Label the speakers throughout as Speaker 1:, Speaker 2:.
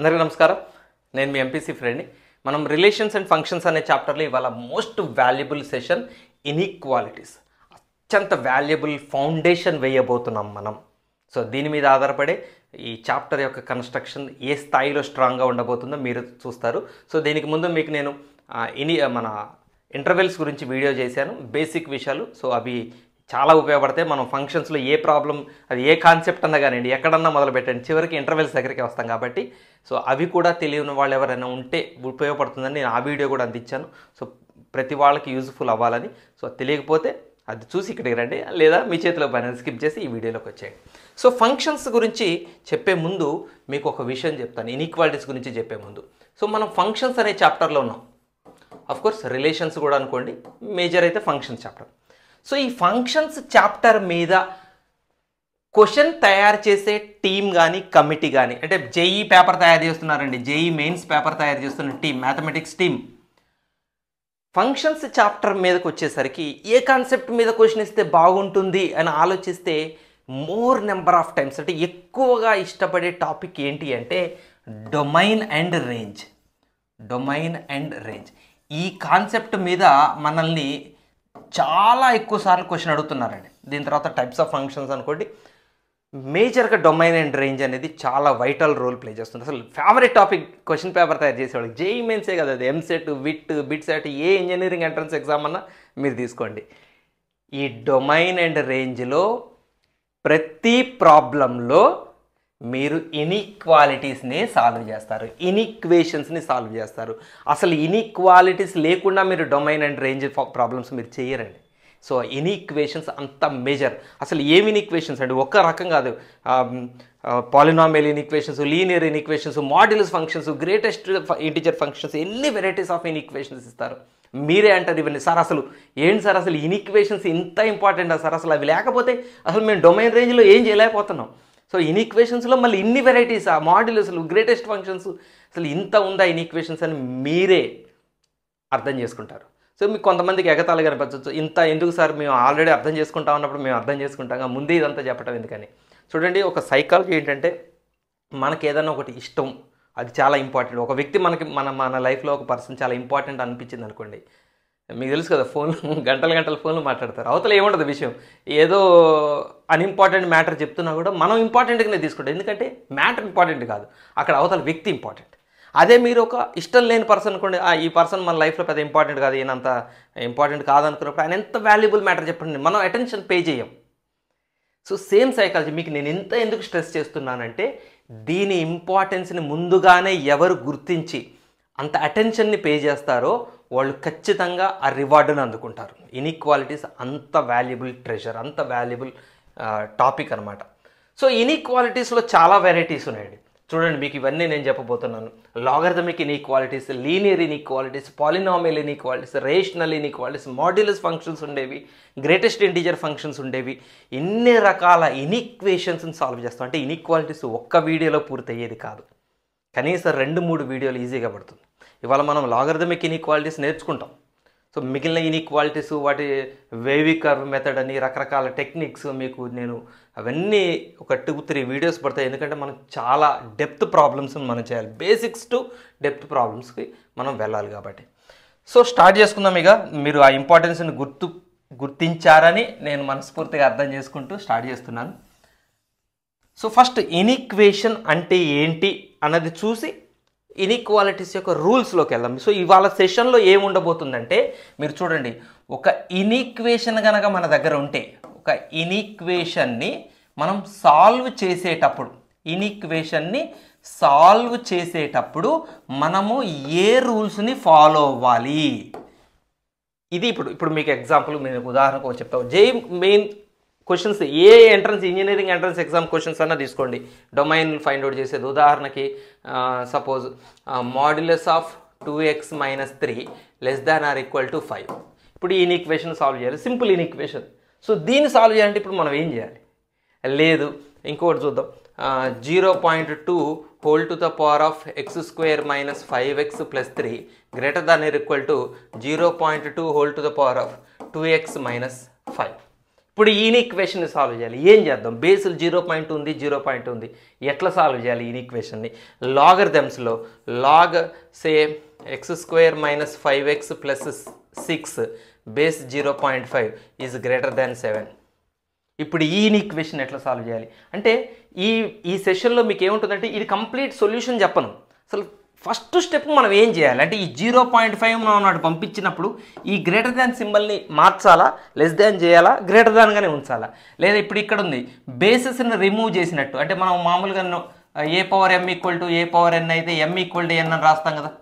Speaker 1: అందరికీ నమస్కారం. నేను మీ ఎంపీసీ ఫ్రెండ్ని. మనం రిలేషన్స్ అండ్ ఫంక్షన్స్ అనే చాప్టర్లో ఇవాళ మోస్ట్ వాల్యుబుల్ సెషన్ ఇన్ఈక్వాలిటీస్, అత్యంత వాల్యుబుల్ ఫౌండేషన్ వేయబోతున్నాం మనం. సో దీని మీద ఆధారపడే ఈ చాప్టర్ యొక్క కన్స్ట్రక్షన్ ఏ స్థాయిలో స్ట్రాంగ్గా ఉండబోతుందో మీరు చూస్తారు. సో దీనికి ముందు మీకు నేను మన ఇంటర్వెల్స్ గురించి వీడియో చేశాను, బేసిక్ విషయాలు. సో అవి చాలా ఉపయోగపడతాయి. మనం ఫంక్షన్స్లో ఏ ప్రాబ్లం, అది ఏ కాన్సెప్ట్ అన్నా కానివ్వండి, ఎక్కడన్నా మొదలు పెట్టండి, చివరికి ఇంటర్వెల్స్ దగ్గరికి వస్తాం కాబట్టి సో అవి కూడా తెలియని వాళ్ళు ఎవరైనా ఉంటే ఉపయోగపడుతుందని నేను ఆ వీడియో కూడా అందించాను. సో ప్రతి వాళ్ళకి యూజ్ఫుల్ అవ్వాలని. సో తెలియకపోతే అది చూసి ఇక్కడికి రండి, లేదా మీ చేతిలో పని స్కిప్ చేసి ఈ వీడియోలోకి వచ్చేయండి. సో ఫంక్షన్స్ గురించి చెప్పే ముందు మీకు ఒక విషయం చెప్తాను, ఇన్ఈక్వాలిటీస్ గురించి చెప్పే ముందు. సో మనం ఫంక్షన్స్ అనే చాప్టర్లో ఉన్నాం. అఫ్కోర్స్ రిలేషన్స్ కూడా అనుకోండి, మేజర్ అయితే ఫంక్షన్స్ చాప్టర్. సో ఈ ఫంక్షన్స్ చాప్టర్ మీద క్వశ్చన్ తయారు చేసే టీం కానీ కమిటీ కానీ, అంటే జేఈ పేపర్ తయారు చేస్తున్నారండి, జేఈ మెయిన్స్ పేపర్ తయారు చేస్తున్న team, mathematics team, functions chapter మీదకి వచ్చేసరికి ఏ కాన్సెప్ట్ మీద క్వశ్చన్ ఇస్తే బాగుంటుంది అని ఆలోచిస్తే మోర్ నెంబర్ ఆఫ్ టైమ్స్, అంటే ఎక్కువగా ఇష్టపడే టాపిక్ ఏంటి అంటే domain and range. Domain and range ఈ కాన్సెప్ట్ మీద మనల్ని చాలా ఎక్కువ సార్లు క్వశ్చన్ అడుగుతున్నారండి. దీని తర్వాత టైప్స్ ఆఫ్ ఫంక్షన్స్ అనుకోండి, మేజర్గా డొమైన్ అండ్ రేంజ్ అనేది చాలా వైటల్ రోల్ ప్లే చేస్తుంది. అసలు ఫేవరెట్ టాపిక్ క్వశ్చన్ పేపర్ తయారు చేసేవాళ్ళకి జేఈ మెయిన్సే కదా, అది ఎంసెట్, బిట్ సెట్, ఏ ఇంజనీరింగ్ ఎంట్రన్స్ ఎగ్జామ్ అన్నా మీరు తీసుకోండి. ఈ డొమైన్ అండ్ రేంజ్లో ప్రతి ప్రాబ్లంలో మీరు ఇన్ఈక్వాలిటీస్ని సాల్వ్ చేస్తారు, ఇన్ఈక్వేషన్స్ని సాల్వ్ చేస్తారు. అసలు ఇన్ఈక్వాలిటీస్ లేకుండా మీరు డొమైన్ అండ్ రేంజ్ ప్రాబ్లమ్స్ మీరు చేయరండి. సో ఇన్ఈక్వేషన్స్ అంత మేజర్. అసలు ఏమి ఇన్ఈక్వేషన్స్ అండి, ఒక్క రకం కాదు. Polynomial inequations, linear inequations, modulus functions, greatest integer functions, ఎన్ని వెరైటీస్ ఆఫ్ ఇన్ఈక్వేషన్స్ ఇస్తారు. మీరే అంటారు ఇవన్నీ సార్, అసలు ఏంటి సార్ అసలు ఇన్ఈక్వేషన్స్ ఇంత ఇంపార్టెంటా సార్, అసలు అవి లేకపోతే అసలు మేము డొమైన్ రేంజ్లో ఏం చేయలేకపోతున్నాం. సో ఇన్ఈక్వేషన్స్లో మళ్ళీ ఇన్ని వెరైటీస్, ఆ మాడ్యులస్లు, గ్రేటెస్ట్ ఫంక్షన్స్, అసలు ఇంత ఉందా ఇన్ఈక్వేషన్స్ అని మీరే అర్థం చేసుకుంటారు. సో మీకు కొంతమందికి ఎగతాళిగా అనిపించవచ్చు, ఇంత ఎందుకు సార్, మేము ఆల్రెడీ అర్థం చేసుకుంటా ఉన్నప్పుడు మేము అర్థం చేసుకుంటాం, ముందే ఇదంతా చెప్పడం ఎందుకని. చూడండి, ఒక సైకాలజీ ఏంటంటే మనకి ఏదైనా ఒకటి ఇష్టం, అది చాలా ఇంపార్టెంట్. ఒక వ్యక్తి మన లైఫ్లో ఒక పర్సన్ చాలా ఇంపార్టెంట్ అనిపించింది అనుకోండి, మీకు తెలుసు కదా, ఫోన్లు గంటల ఫోన్లు మాట్లాడతారు, అవతల ఏముండదు విషయం, ఏదో అన్ఇంపార్టెంట్ మ్యాటర్ చెప్తున్నా కూడా మనం ఇంపార్టెంట్గానే తీసుకుంటాం, ఎందుకంటే మ్యాటర్ ఇంపార్టెంట్ కాదు, అక్కడ అవతల వ్యక్తి ఇంపార్టెంట్. అదే మీరు ఒక ఇష్టం లేని పర్సన్ అనుకోండి, ఈ పర్సన్ మన లైఫ్లో పెద్ద ఇంపార్టెంట్ కాదు, ఈయనంత ఇంపార్టెంట్ కాదనుకున్నప్పుడు ఆయన ఎంత వాల్యుబుల్ మ్యాటర్ చెప్పండి, మనం అటెన్షన్ పే చేయం. So same psychology. మీకు నేను ఇంత ఎందుకు స్ట్రెస్ చేస్తున్నానంటే దీని ఇంపార్టెన్స్ని ముందుగానే ఎవరు గుర్తించి అంత అటెన్షన్ని పే చేస్తారో వాళ్ళు ఖచ్చితంగా ఆ రివార్డును అందుకుంటారు. ఇన్ఈక్వాలిటీస్ అంత వాల్యుబుల్ ట్రెజర్, అంత వాల్యుబుల్ టాపిక్ అనమాట. సో ఇన్ఈక్వాలిటీస్లో చాలా వెరైటీస్ ఉన్నాయండి. చూడండి, మీకు ఇవన్నీ నేను చెప్పబోతున్నాను. Logarithmic inequalities, linear inequalities, polynomial inequalities, rational inequalities, modulus functions ఉండేవి, గ్రేటెస్ట్ ఇంటిజర్ ఫంక్షన్స్ ఉండేవి. ఇన్ని రకాల ఇన్ఈక్వేషన్స్ని సాల్వ్ చేస్తాం. అంటే ఇన్ఈక్వాలిటీస్ ఒక్క వీడియోలో పూర్తయ్యేది కాదు, కనీసం 2-3 వీడియోలు ఈజీగా పడుతుంది. ఇవాళ మనం లాగరిథమిక్ ఇన్ఈక్వాలిటీస్ నేర్చుకుంటాం. సో మిగిలిన ఇన్ఈక్వాలిటీస్, వాటి వేవ్ కర్వ్ మెథడ్ అని రకరకాల టెక్నిక్స్, మీకు నేను అవన్నీ ఒక 2-3 వీడియోస్ పడతాయి. ఎందుకంటే మనం చాలా డెప్త్ ప్రాబ్లమ్స్ మనం చేయాలి, బేసిక్స్ టు డెప్త్ ప్రాబ్లమ్స్కి మనం వెళ్ళాలి కాబట్టి. సో స్టార్ట్ చేసుకుందాం. ఇక మీరు ఆ ఇంపార్టెన్స్ని గుర్తించారని నేను మనస్ఫూర్తిగా అర్థం చేసుకుంటూ స్టార్ట్ చేస్తున్నాను. సో ఫస్ట్ ఇన్ఈక్వేషన్ అంటే ఏంటి అన్నది చూసి ఇన్ఈక్వాలిటీస్ యొక్క రూల్స్లోకి వెళ్దాం. సో ఇవాళ సెషన్లో ఏముండబోతుందంటే మీరు చూడండి, ఒక ఇన్ఈక్వేషన్ కనుక మన దగ్గర ఉంటే, ఒక ఇన్ఈక్వేషన్ని మనం సాల్వ్ చేసేటప్పుడు మనము ఏ రూల్స్ని ఫాలో అవ్వాలి. ఇది ఇప్పుడు మీకు ఎగ్జాంపుల్, నేను ఉదాహరణకు చెప్తాను. జేఈ మెయిన్ క్వశ్చన్స్, ఏ ఇంజనీరింగ్ ఎంట్రన్స్ ఎగ్జామ్ క్వశ్చన్స్ అన్నా తీసుకోండి, డొమైన్ ఫైండ్ అవుట్ చేసేది. ఉదాహరణకి సపోజ్ మాడ్యులస్ ఆఫ్ 2x - 3 < 5. ఇప్పుడు ఈ ఇన్ఈక్వేషన్ సాల్వ్ చేయాలి, సింపుల్ ఇన్ఈక్వేషన్. సో దీన్ని సాల్వ్ చేయాలంటే ఇప్పుడు మనం ఏం చేయాలి? లేదు, ఇంకొకటి చూద్దాం. 0.2 whole to the power of x square minus 5x plus 3 greater than or equal to 0.2 whole to the power of 2x minus 5. ఇప్పుడు ఈక్వేషన్ని సాల్వ్ చేయాలి. ఏం చేద్దాం? బేసులు 0 ఉంది, 0 ఉంది. ఎట్లా సాల్వ్ చేయాలి ఈక్వేషన్ని? లాగరిథమ్స్లో log say x² - 5x + 6 base 0.5 is greater than 7. ఇప్పుడు ఈ ఈక్వేషన్ ఎట్లా సాల్వ్ చేయాలి అంటే ఈ సెషన్లో మీకు ఏముంటుందంటే ఇది కంప్లీట్ సొల్యూషన్ చెప్పను. అసలు ఫస్ట్ స్టెప్ మనం ఏం చేయాలి అంటే ఈ 0.5 మనం నాడు పంపించినప్పుడు ఈ గ్రేటర్ దాన్ సింబల్ని మార్చాలా, లెస్ దాన్ చేయాలా, గ్రేటర్ దాన్గానే ఉంచాలా, లేదా ఇప్పుడు ఇక్కడ ఉంది బేసెస్ని రిమూవ్ చేసినట్టు అంటే మనం మామూలుగా a⁴m = a⁴n అయితే m = n అని రాస్తాం కదా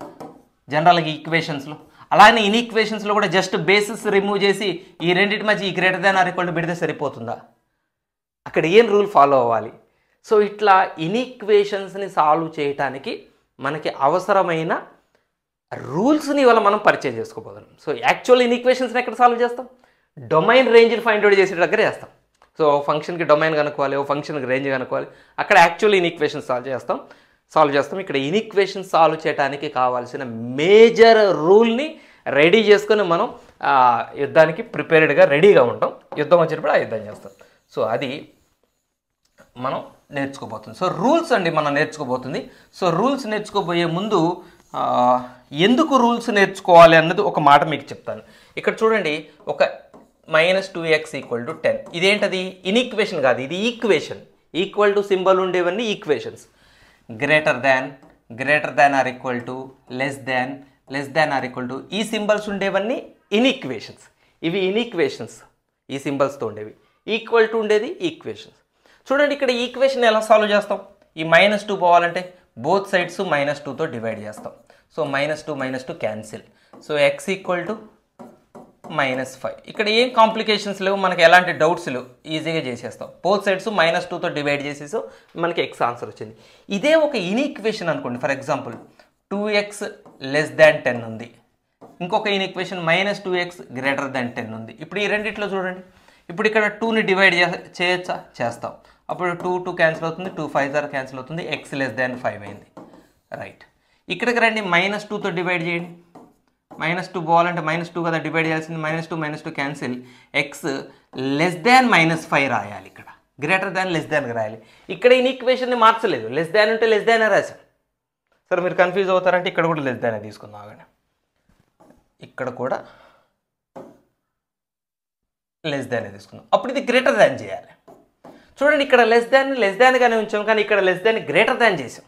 Speaker 1: జనరల్గా ఈక్వేషన్స్లో. అలానే ఈక్వేషన్స్లో కూడా జస్ట్ బేసిస్ రిమూవ్ చేసి ఈ రెండింటి మధ్య ఈ greater than or equal to పెడితే సరిపోతుందా? అక్కడ ఏం రూల్ ఫాలో అవ్వాలి? సో ఇట్లా ఈక్వేషన్స్ని సాల్వ్ చేయడానికి మనకి అవసరమైన రూల్స్ని ఇవాళ మనం పరిచయం చేసుకోబోతున్నాం. సో యాక్చువల్ ఈక్వేషన్స్ని ఎక్కడ సాల్వ్ చేస్తాం? డొమైన్ రేంజ్ని ఫైండ్ అవుట్ చేసే దగ్గర చేస్తాం. సో ఫంక్షన్కి డొమైన్ కనుక్కోవాలి, ఓ ఫంక్షన్కి రేంజ్ కనుక్కోవాలి, అక్కడ యాక్చువల్ ఈక్వేషన్ సాల్వ్ చేస్తాం. ఇక్కడ ఈక్వేషన్ సాల్వ్ చేయడానికి కావాల్సిన మేజర్ రూల్ని రెడీ చేసుకొని మనం యుద్ధానికి ప్రిపేర్డ్గా రెడీగా ఉంటాం. యుద్ధం వచ్చినప్పుడు ఆ యుద్ధం చేస్తాం. సో అది మనం నేర్చుకోబోతుంది. సో రూల్స్ అండి మనం నేర్చుకోబోతుంది. సో రూల్స్ నేర్చుకోబోయే ముందు ఎందుకు రూల్స్ నేర్చుకోవాలి అన్నది ఒక మాట మీకు చెప్తాను. ఇక్కడ చూడండి, ఒక -2x = 10 ఇదేంటది? ఈక్వేషన్ కాదు, ఇది ఈక్వేషన్. ఈక్వల్ టు సింబల్ ఉండేవన్నీ equations. Greater than or equal to, less than or equal to, ఈ సింబల్స్ ఉండేవన్నీ ఈక్వేషన్స్. ఇవి ఈక్వేషన్స్, ఈ సింబల్స్తో ఉండేవి. ఈక్వల్ టు ఉండేది ఈక్వేషన్స్. చూడండి ఇక్కడ ఈక్వేషన్ ఎలా సాల్వ్ చేస్తాం? ఈ -2 పోవాలంటే బోత్ సైడ్స్ -2తో డివైడ్ చేస్తాం. So -2 cancel. So x = -5. ఇక్కడ ఏం కాంప్లికేషన్స్ లేవు, మనకి ఎలాంటి డౌట్స్ లేవు, ఈజీగా చేసేస్తాం. బోత్ సైడ్స్ -2తో డివైడ్ చేసేసాం, మనకి x ఆన్సర్ వచ్చింది. ఇదే ఒక ఈక్వేషన్ అనుకోండి. ఫర్ ఎగ్జాంపుల్ 2x < 10 ఉంది. ఇంకొక ఈక్వేషన్ -2x < 10 ఉంది. ఇప్పుడు ఈ రెండిట్లో చూడండి, ఇప్పుడు ఇక్కడ 2ని డివైడ్ చేయొచ్చా? చేస్తాం. అప్పుడు 2 క్యాన్సిల్ అవుతుంది, 2 5 క్యాన్సిల్ అవుతుంది, x < 5 అయింది. రైట్. ఇక్కడికి రండి, -2తో డివైడ్ చేయండి. -2 పోవాలంటే -2 కదా డివైడ్ చేయాల్సింది. -2 క్యాన్సిల్, x < -5 రాయాలి. ఇక్కడ గ్రేటర్ దాన్ లెస్ దాన్ రాయాలి. ఇక్కడ ఈక్వేషన్ని మార్చలేదు, లెస్ దాన్ ఉంటే లెస్ దాన్ రాశాం. సరే మీరు కన్ఫ్యూజ్ అవుతారంటే ఇక్కడ కూడా లెస్ దాన్ తీసుకుందాం. ఆగండి, ఇక్కడ కూడా లెస్ దాన్ తీసుకుందాం. అప్పుడు ఇది గ్రేటర్ దాన్ చేయాలి. చూడండి, ఇక్కడ లెస్ దాన్గానే ఉంచాం, కానీ ఇక్కడ లెస్ దాన్ గ్రేటర్ దాన్ చేసాం.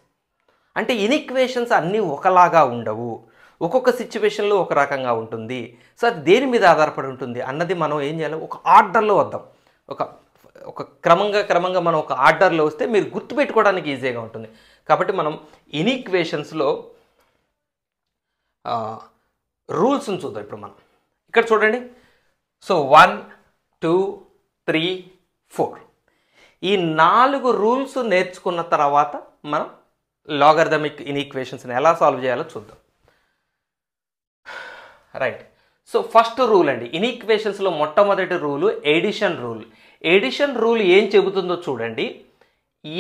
Speaker 1: అంటే ఈక్వేషన్స్ అన్నీ ఒకలాగా ఉండవు, ఒక్కొక్క సిచ్యువేషన్లో ఒక రకంగా ఉంటుంది. సో అది దేని మీద ఆధారపడి ఉంటుంది అన్నది మనం ఏం చేయాలి? ఒక ఆర్డర్లో వద్దాం. ఒక క్రమంగా మనం ఒక ఆర్డర్లో వస్తే మీరు గుర్తుపెట్టుకోవడానికి ఈజీగా ఉంటుంది. కాబట్టి మనం ఈక్వేషన్స్లో రూల్స్ని చూద్దాం. ఇప్పుడు మనం ఇక్కడ చూడండి. సో 1 2 3 4 ఈ 4 రూల్స్ నేర్చుకున్న తర్వాత మనం లాగరిథమిక్ ఈక్వేషన్స్ని ఎలా సాల్వ్ చేయాలో చూద్దాం. రైట్. సో ఫస్ట్ రూల్ అండి, ఈక్వేషన్స్లో మొట్టమొదటి rule addition rule. Addition rule ఏం చెబుతుందో చూడండి.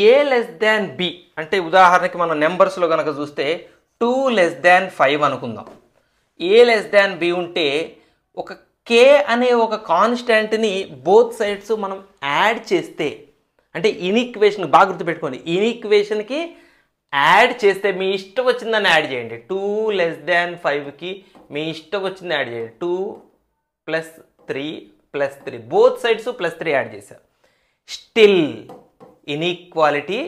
Speaker 1: a < b అంటే ఉదాహరణకి మనం నెంబర్స్లో కనుక చూస్తే 2 < 5 అనుకుందాం. a < b ఉంటే ఒక k అనే ఒక కాన్స్టాంట్ని బోత్ సైడ్స్ మనం యాడ్ చేస్తే, అంటే ఈక్వేషన్ బాగా గుర్తుపెట్టుకోండి, ఈక్వేషన్కి యాడ్ చేస్తే మీ ఇష్టం వచ్చిందని యాడ్ చేయండి. 2 < 5కి మీ ఇష్టం వచ్చింది యాడ్ చేయండి. 2 + 3 + 3 బోత్ సైడ్స్ +3 యాడ్ చేశారు. Still inequality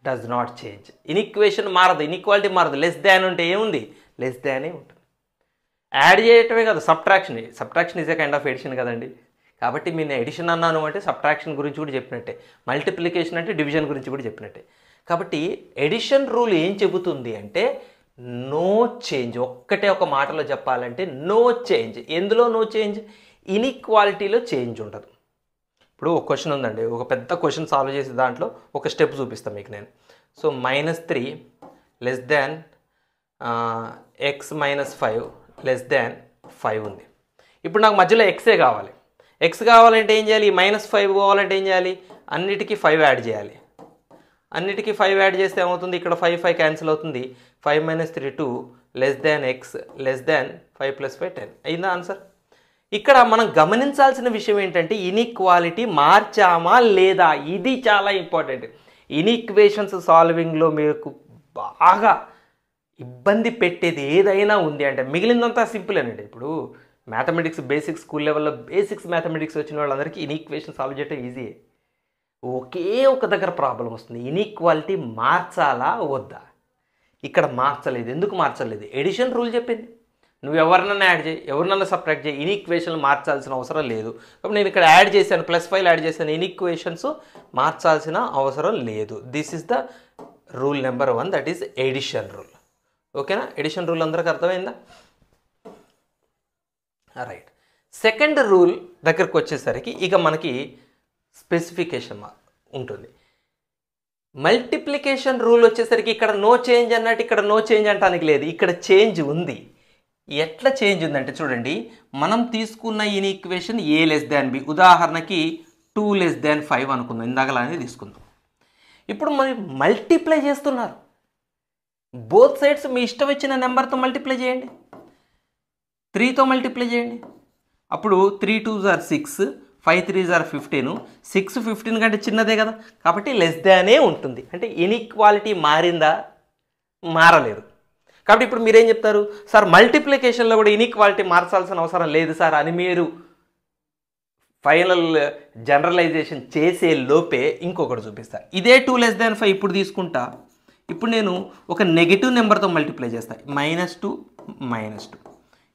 Speaker 1: does not change. Equation మారదు, ఇన్ఈక్వాలిటీ మారదు. లెస్ దాన్ ఉంటే ఏముంది? లెస్ దానే ఉంటుంది. యాడ్ చేయటమే కాదు, subtraction is a kind of addition కదండి. కాబట్టి నేను ఎడిషన్ అన్నాను అంటే సబ్ట్రాక్షన్ గురించి కూడా చెప్పినట్టే, మల్టిప్లికేషన్ అంటే డివిజన్ గురించి కూడా చెప్పినట్టే. కాబట్టి ఎడిషన్ రూల్ ఏం చెబుతుంది అంటే నో చేంజ్. ఒక్కటే ఒక మాటలో చెప్పాలంటే నో చేంజ్. ఎందులో నో చేంజ్? ఇన్ఈక్వాలిటీలో చేంజ్ ఉండదు. ఇప్పుడు ఒక క్వశ్చన్ ఉందండి, ఒక పెద్ద క్వశ్చన్ సాల్వ్ చేసే దాంట్లో ఒక స్టెప్ చూపిస్తాను మీకు నేను. సో -3 < x - 5 < ఉంది. ఇప్పుడు నాకు మధ్యలో ఎక్సే కావాలి. ఎక్స్ కావాలంటే ఏం చేయాలి? -5 కావాలంటే ఏం చేయాలి? అన్నిటికీ 5 యాడ్ చేయాలి. అన్నిటికీ 5 యాడ్ చేస్తే ఏమవుతుంది? ఇక్కడ 5 క్యాన్సిల్ అవుతుంది. 5 - 3 2 < x < 5 + 5 10 అయిందా ఆన్సర్? ఇక్కడ మనం గమనించాల్సిన విషయం ఏంటంటే ఇన్ఈక్వాలిటీ మార్చామా లేదా, ఇది చాలా ఇంపార్టెంట్. ఇన్ఈక్వేషన్స్ సాల్వింగ్లో మీకు బాగా ఇబ్బంది పెట్టేది ఏదైనా ఉంది అంటే మిగిలిందంతా సింపులేనండి. ఇప్పుడు మ్యాథమెటిక్స్ బేసిక్స్ స్కూల్ లెవెల్లో బేసిక్స్ మ్యాథమెటిక్స్ వచ్చిన వాళ్ళందరికీ ఇన్ఈక్వేషన్ సాల్వ్ చేయడం ఈజీయే. ఒకే ఒక దగ్గర ప్రాబ్లం వస్తుంది, ఇన్ఈక్వాలిటీ మార్చాలా వద్దా. ఇక్కడ మార్చలేదు. ఎందుకు మార్చలేదు? ఎడిషన్ రూల్ చెప్పింది, నువ్వు ఎవరినన్నా యాడ్ చేయి, ఎవరినన్నా సబ్ట్రాక్ట్ చేయి, ఇన్ఈక్వేషన్లు మార్చాల్సిన అవసరం లేదు. కాబట్టి నేను ఇక్కడ యాడ్ చేశాను, +5 యాడ్ చేశాను, ఇన్ఈక్వేషన్స్ మార్చాల్సిన అవసరం లేదు. This is the rule number 1, that is addition rule. ఓకేనా? ఎడిషన్ రూల్ అందరికి అర్థమైందా? రైట్. సెకండ్ రూల్ దగ్గరకు వచ్చేసరికి ఇక మనకి స్పెసిఫికేషన్ ఉంటుంది. మల్టిప్లికేషన్ రూల్ వచ్చేసరికి ఇక్కడ నో చేంజ్ అన్నట్టు ఇక్కడ నో చేంజ్ అంటానికి లేదు, ఇక్కడ చేంజ్ ఉంది. ఎట్లా చేంజ్ ఉందంటే చూడండి, మనం తీసుకున్న ఇన్ఈక్వేషన్ a<b, ఉదాహరణకి 2<5 అనుకుందాం, ఇందాకలానే తీసుకుందాం. ఇప్పుడు మరి మల్టిప్లై చేస్తున్నారు, బోత్ సైడ్స్ మీ ఇష్టం వచ్చిన నెంబర్తో మల్టిప్లై చేయండి. 3తో మల్టిప్లై చేయండి. అప్పుడు 3 2s are 6, 5 3s are 15, 6 15 కంటే చిన్నదే కదా, కాబట్టి లెస్ దానే ఉంటుంది. అంటే ఇన్ఈక్వాలిటీ మారిందా? మారలేదు. కాబట్టి ఇప్పుడు మీరేం చెప్తారు, సార్ మల్టిప్లికేషన్లో కూడా ఇన్ఈక్వాలిటీ మార్చాల్సిన అవసరం లేదు సార్ అని మీరు ఫైనల్ జనరలైజేషన్ చేసే లోపే ఇంకొకటి చూపిస్తా. ఇదే 2<5 ఇప్పుడు తీసుకుంటా. ఇప్పుడు నేను ఒక నెగిటివ్ నెంబర్తో మల్టిప్లై చేస్తాను, -2 -2.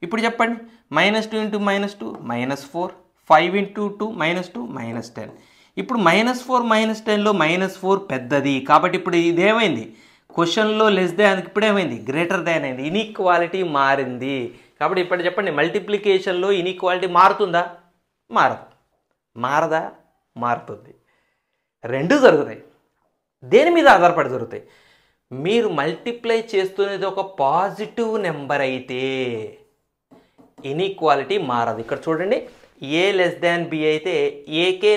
Speaker 1: ఇప్పుడు చెప్పండి, -2 × -2 -4, 5 × 2 -2 -10. ఇప్పుడు -4 -10లో -4 పెద్దది, కాబట్టి ఇప్పుడు ఇదేమైంది, క్వశ్చన్లో లెస్ దాన్, ఇప్పుడు ఏమైంది, గ్రేటర్ దాన్ అయింది, ఇన్ఈక్వాలిటీ మారింది. కాబట్టి ఇప్పుడు చెప్పండి, మల్టిప్లికేషన్లో ఇన్ఈక్వాలిటీ మారుతుందా? మారదు. మారదా? మారుతుంది. రెండు జరుగుతాయి. దేని మీద ఆధారపడి జరుగుతాయి? మీరు మల్టిప్లై చేస్తున్నది ఒక పాజిటివ్ నెంబర్ అయితే ఇన్ఈక్వాలిటీ మారదు. ఇక్కడ చూడండి, a<b అయితే ఏకే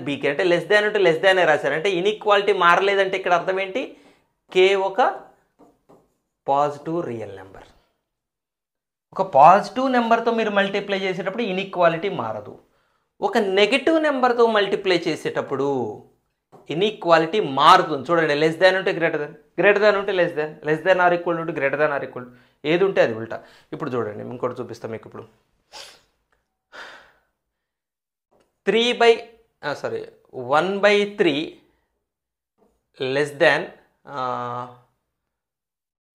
Speaker 1: bకి, అంటే లెస్ దాన్ అంటే లెస్ దానే రాశారు, అంటే ఇన్ఈక్వాలిటీ మారలేదంటే ఇక్కడ అర్థం ఏంటి, కే ఒక పాజిటివ్ రియల్ నెంబర్. ఒక పాజిటివ్ నెంబర్తో మీరు మల్టిప్లై చేసేటప్పుడు ఇన్ఈక్వాలిటీ మారదు. ఒక నెగిటివ్ నెంబర్తో మల్టిప్లై చేసేటప్పుడు ఇన్ఈక్వాలిటీ మారుతుంది. చూడండి, లెస్ దాన్ ఉంటే గ్రేటర్ దాన్, గ్రేటర్ దాన్ ఉంటే less than, less than or equal ఉంటే గ్రేటర్ దాన్ ఆర్ ఈక్వల్, ఏది ఉంటే అది ఉల్టా. ఇప్పుడు చూడండి, ఇంకోటి చూపిస్తాం మీకు. ఇప్పుడు 1/3 లెస్ దాన్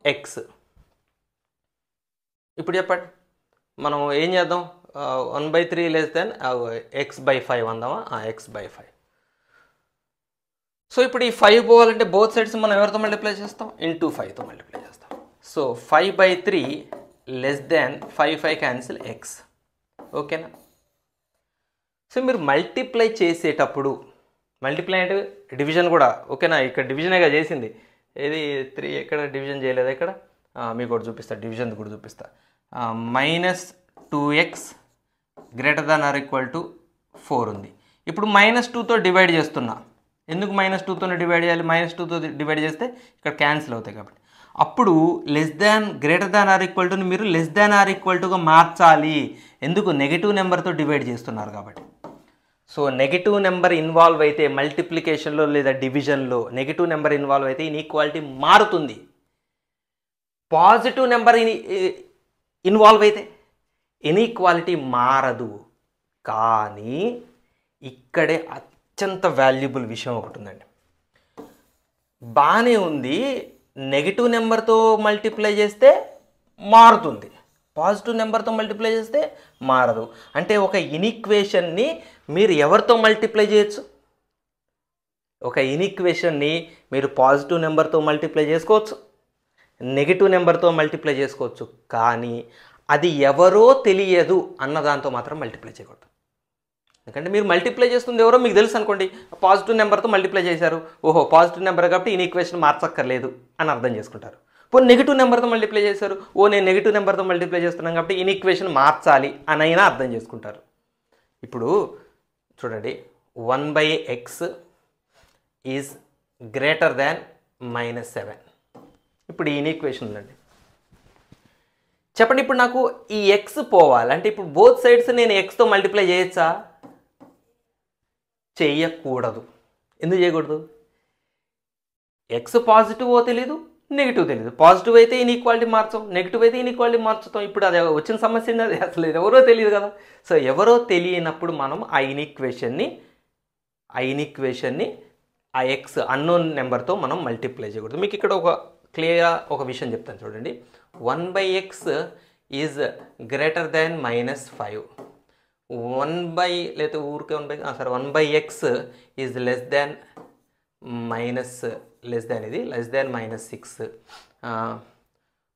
Speaker 1: x. ఇప్పుడు చెప్పండి, మనం ఏం చేద్దాం, 1/3 లెస్ దాన్ x/5 అందామా, x/5. సో ఇప్పుడు ఈ 5 పోవాలంటే బోత్ సైడ్స్ మనం ఎవరితో మల్టిప్లై చేస్తాం, × 5తో మల్టిప్లై చేస్తాం. So 5/3 less than 5 cancel x. ఓకేనా? సో మీరు మల్టిప్లై చేసేటప్పుడు, మల్టిప్లై అంటే డివిజన్ కూడా, ఓకేనా? ఇక్కడ డివిజనేగా చేసింది, ఏది 3 ఎక్కడ డివిజన్ చేయలేదు. ఇక్కడ మీకు కూడా చూపిస్తా, డివిజన్ కూడా చూపిస్తా. -2x > 4 ఉంది. ఇప్పుడు -2తో డివైడ్ చేస్తున్నా. ఎందుకు -2తో డివైడ్ చేయాలి? -2తో డివైడ్ చేస్తే ఇక్కడ క్యాన్సిల్ అవుతాయి కాబట్టి. అప్పుడు less than greater than or equal to మీరు లెస్ దాన్ ఆర్ ఈక్వల్ టుగా మార్చాలి. ఎందుకు? నెగిటివ్ నెంబర్తో డివైడ్ చేస్తున్నారు కాబట్టి. సో నెగిటివ్ నెంబర్ ఇన్వాల్వ్ అయితే మల్టిప్లికేషన్లో లేదా డివిజన్లో నెగిటివ్ నెంబర్ ఇన్వాల్వ్ అయితే ఇన్ఈక్వాలిటీ మారుతుంది. పాజిటివ్ నెంబర్ ఇన్వాల్వ్ అయితే ఇన్ఈక్వాలిటీ మారదు. కానీ ఇక్కడే అత్యంత వాల్యుబుల్ విషయం ఒకటి ఉందండి. బాగానే ఉంది, నెగిటివ్ నెంబర్తో మల్టిప్లై చేస్తే మారుతుంది, పాజిటివ్ నెంబర్తో మల్టిప్లై చేస్తే మారదు. అంటే ఒక ఇన్ఈక్వేషన్ని మీరు ఎవరితో మల్టిప్లై చేయొచ్చు? ఒక ఇన్ఈక్వేషన్ని మీరు పాజిటివ్ నెంబర్తో మల్టిప్లై చేసుకోవచ్చు, నెగిటివ్ నెంబర్తో మల్టిప్లై చేసుకోవచ్చు. కానీ అది ఎవరో తెలియదు అన్న దాంతో మాత్రం మల్టిప్లై చేయకూడదు. ఎందుకంటే మీరు మల్టిప్లై చేస్తుంది ఎవరో మీకు తెలుసు అనుకోండి, పాజిటివ్ నెంబర్తో మల్టిప్లై చేశారు, ఓహో పాజిటివ్ నెంబర్ కాబట్టి ఇన్ఈక్వేషన్ మార్చక్కర్లేదు అని అర్థం చేసుకుంటారు. పోనీ నెగిటివ్ నెంబర్తో మల్టిప్లై చేశారు, ఓ నేను నెగిటివ్ నెంబర్తో మల్టిప్లై చేస్తున్నాను కాబట్టి ఇన్ఈక్వేషన్ మార్చాలి అని అయినా అర్థం చేసుకుంటారు. ఇప్పుడు చూడండి, 1/x ఈజ్ గ్రేటర్ దాన్ -7. ఇప్పుడు ఈ ఇన్ఈక్వేషన్ ఉందండి. చెప్పండి, ఇప్పుడు నాకు ఈ ఎక్స్ పోవాలి అంటే ఇప్పుడు బోత్ సైడ్స్ నేను ఎక్స్తో మల్టిప్లై చేయొచ్చా? చేయకూడదు. ఎందుకు చేయకూడదు? ఎక్స్ పాజిటివ్ తెలీదు, నెగిటివ్ తెలియదు. పాజిటివ్ అయితే ఇన్ఈక్వాలిటీ మార్చాం, నెగిటివ్ అయితే ఇన్ఈక్వాలిటీ మార్చుతాం. ఇప్పుడు అది వచ్చిన సమస్య అది అసలు ఎవరో తెలియదు కదా. సో ఎవరో తెలియనప్పుడు మనం ఆ ఇన్ఈక్వేషన్ని ఆ ఎక్స్ అన్నోన్ నెంబర్తో మనం మల్టిప్లై చేయకూడదు. మీకు ఇక్కడ ఒక విషయం చెప్తాను చూడండి. 1/x is greater than -5. 1/x is less than -6.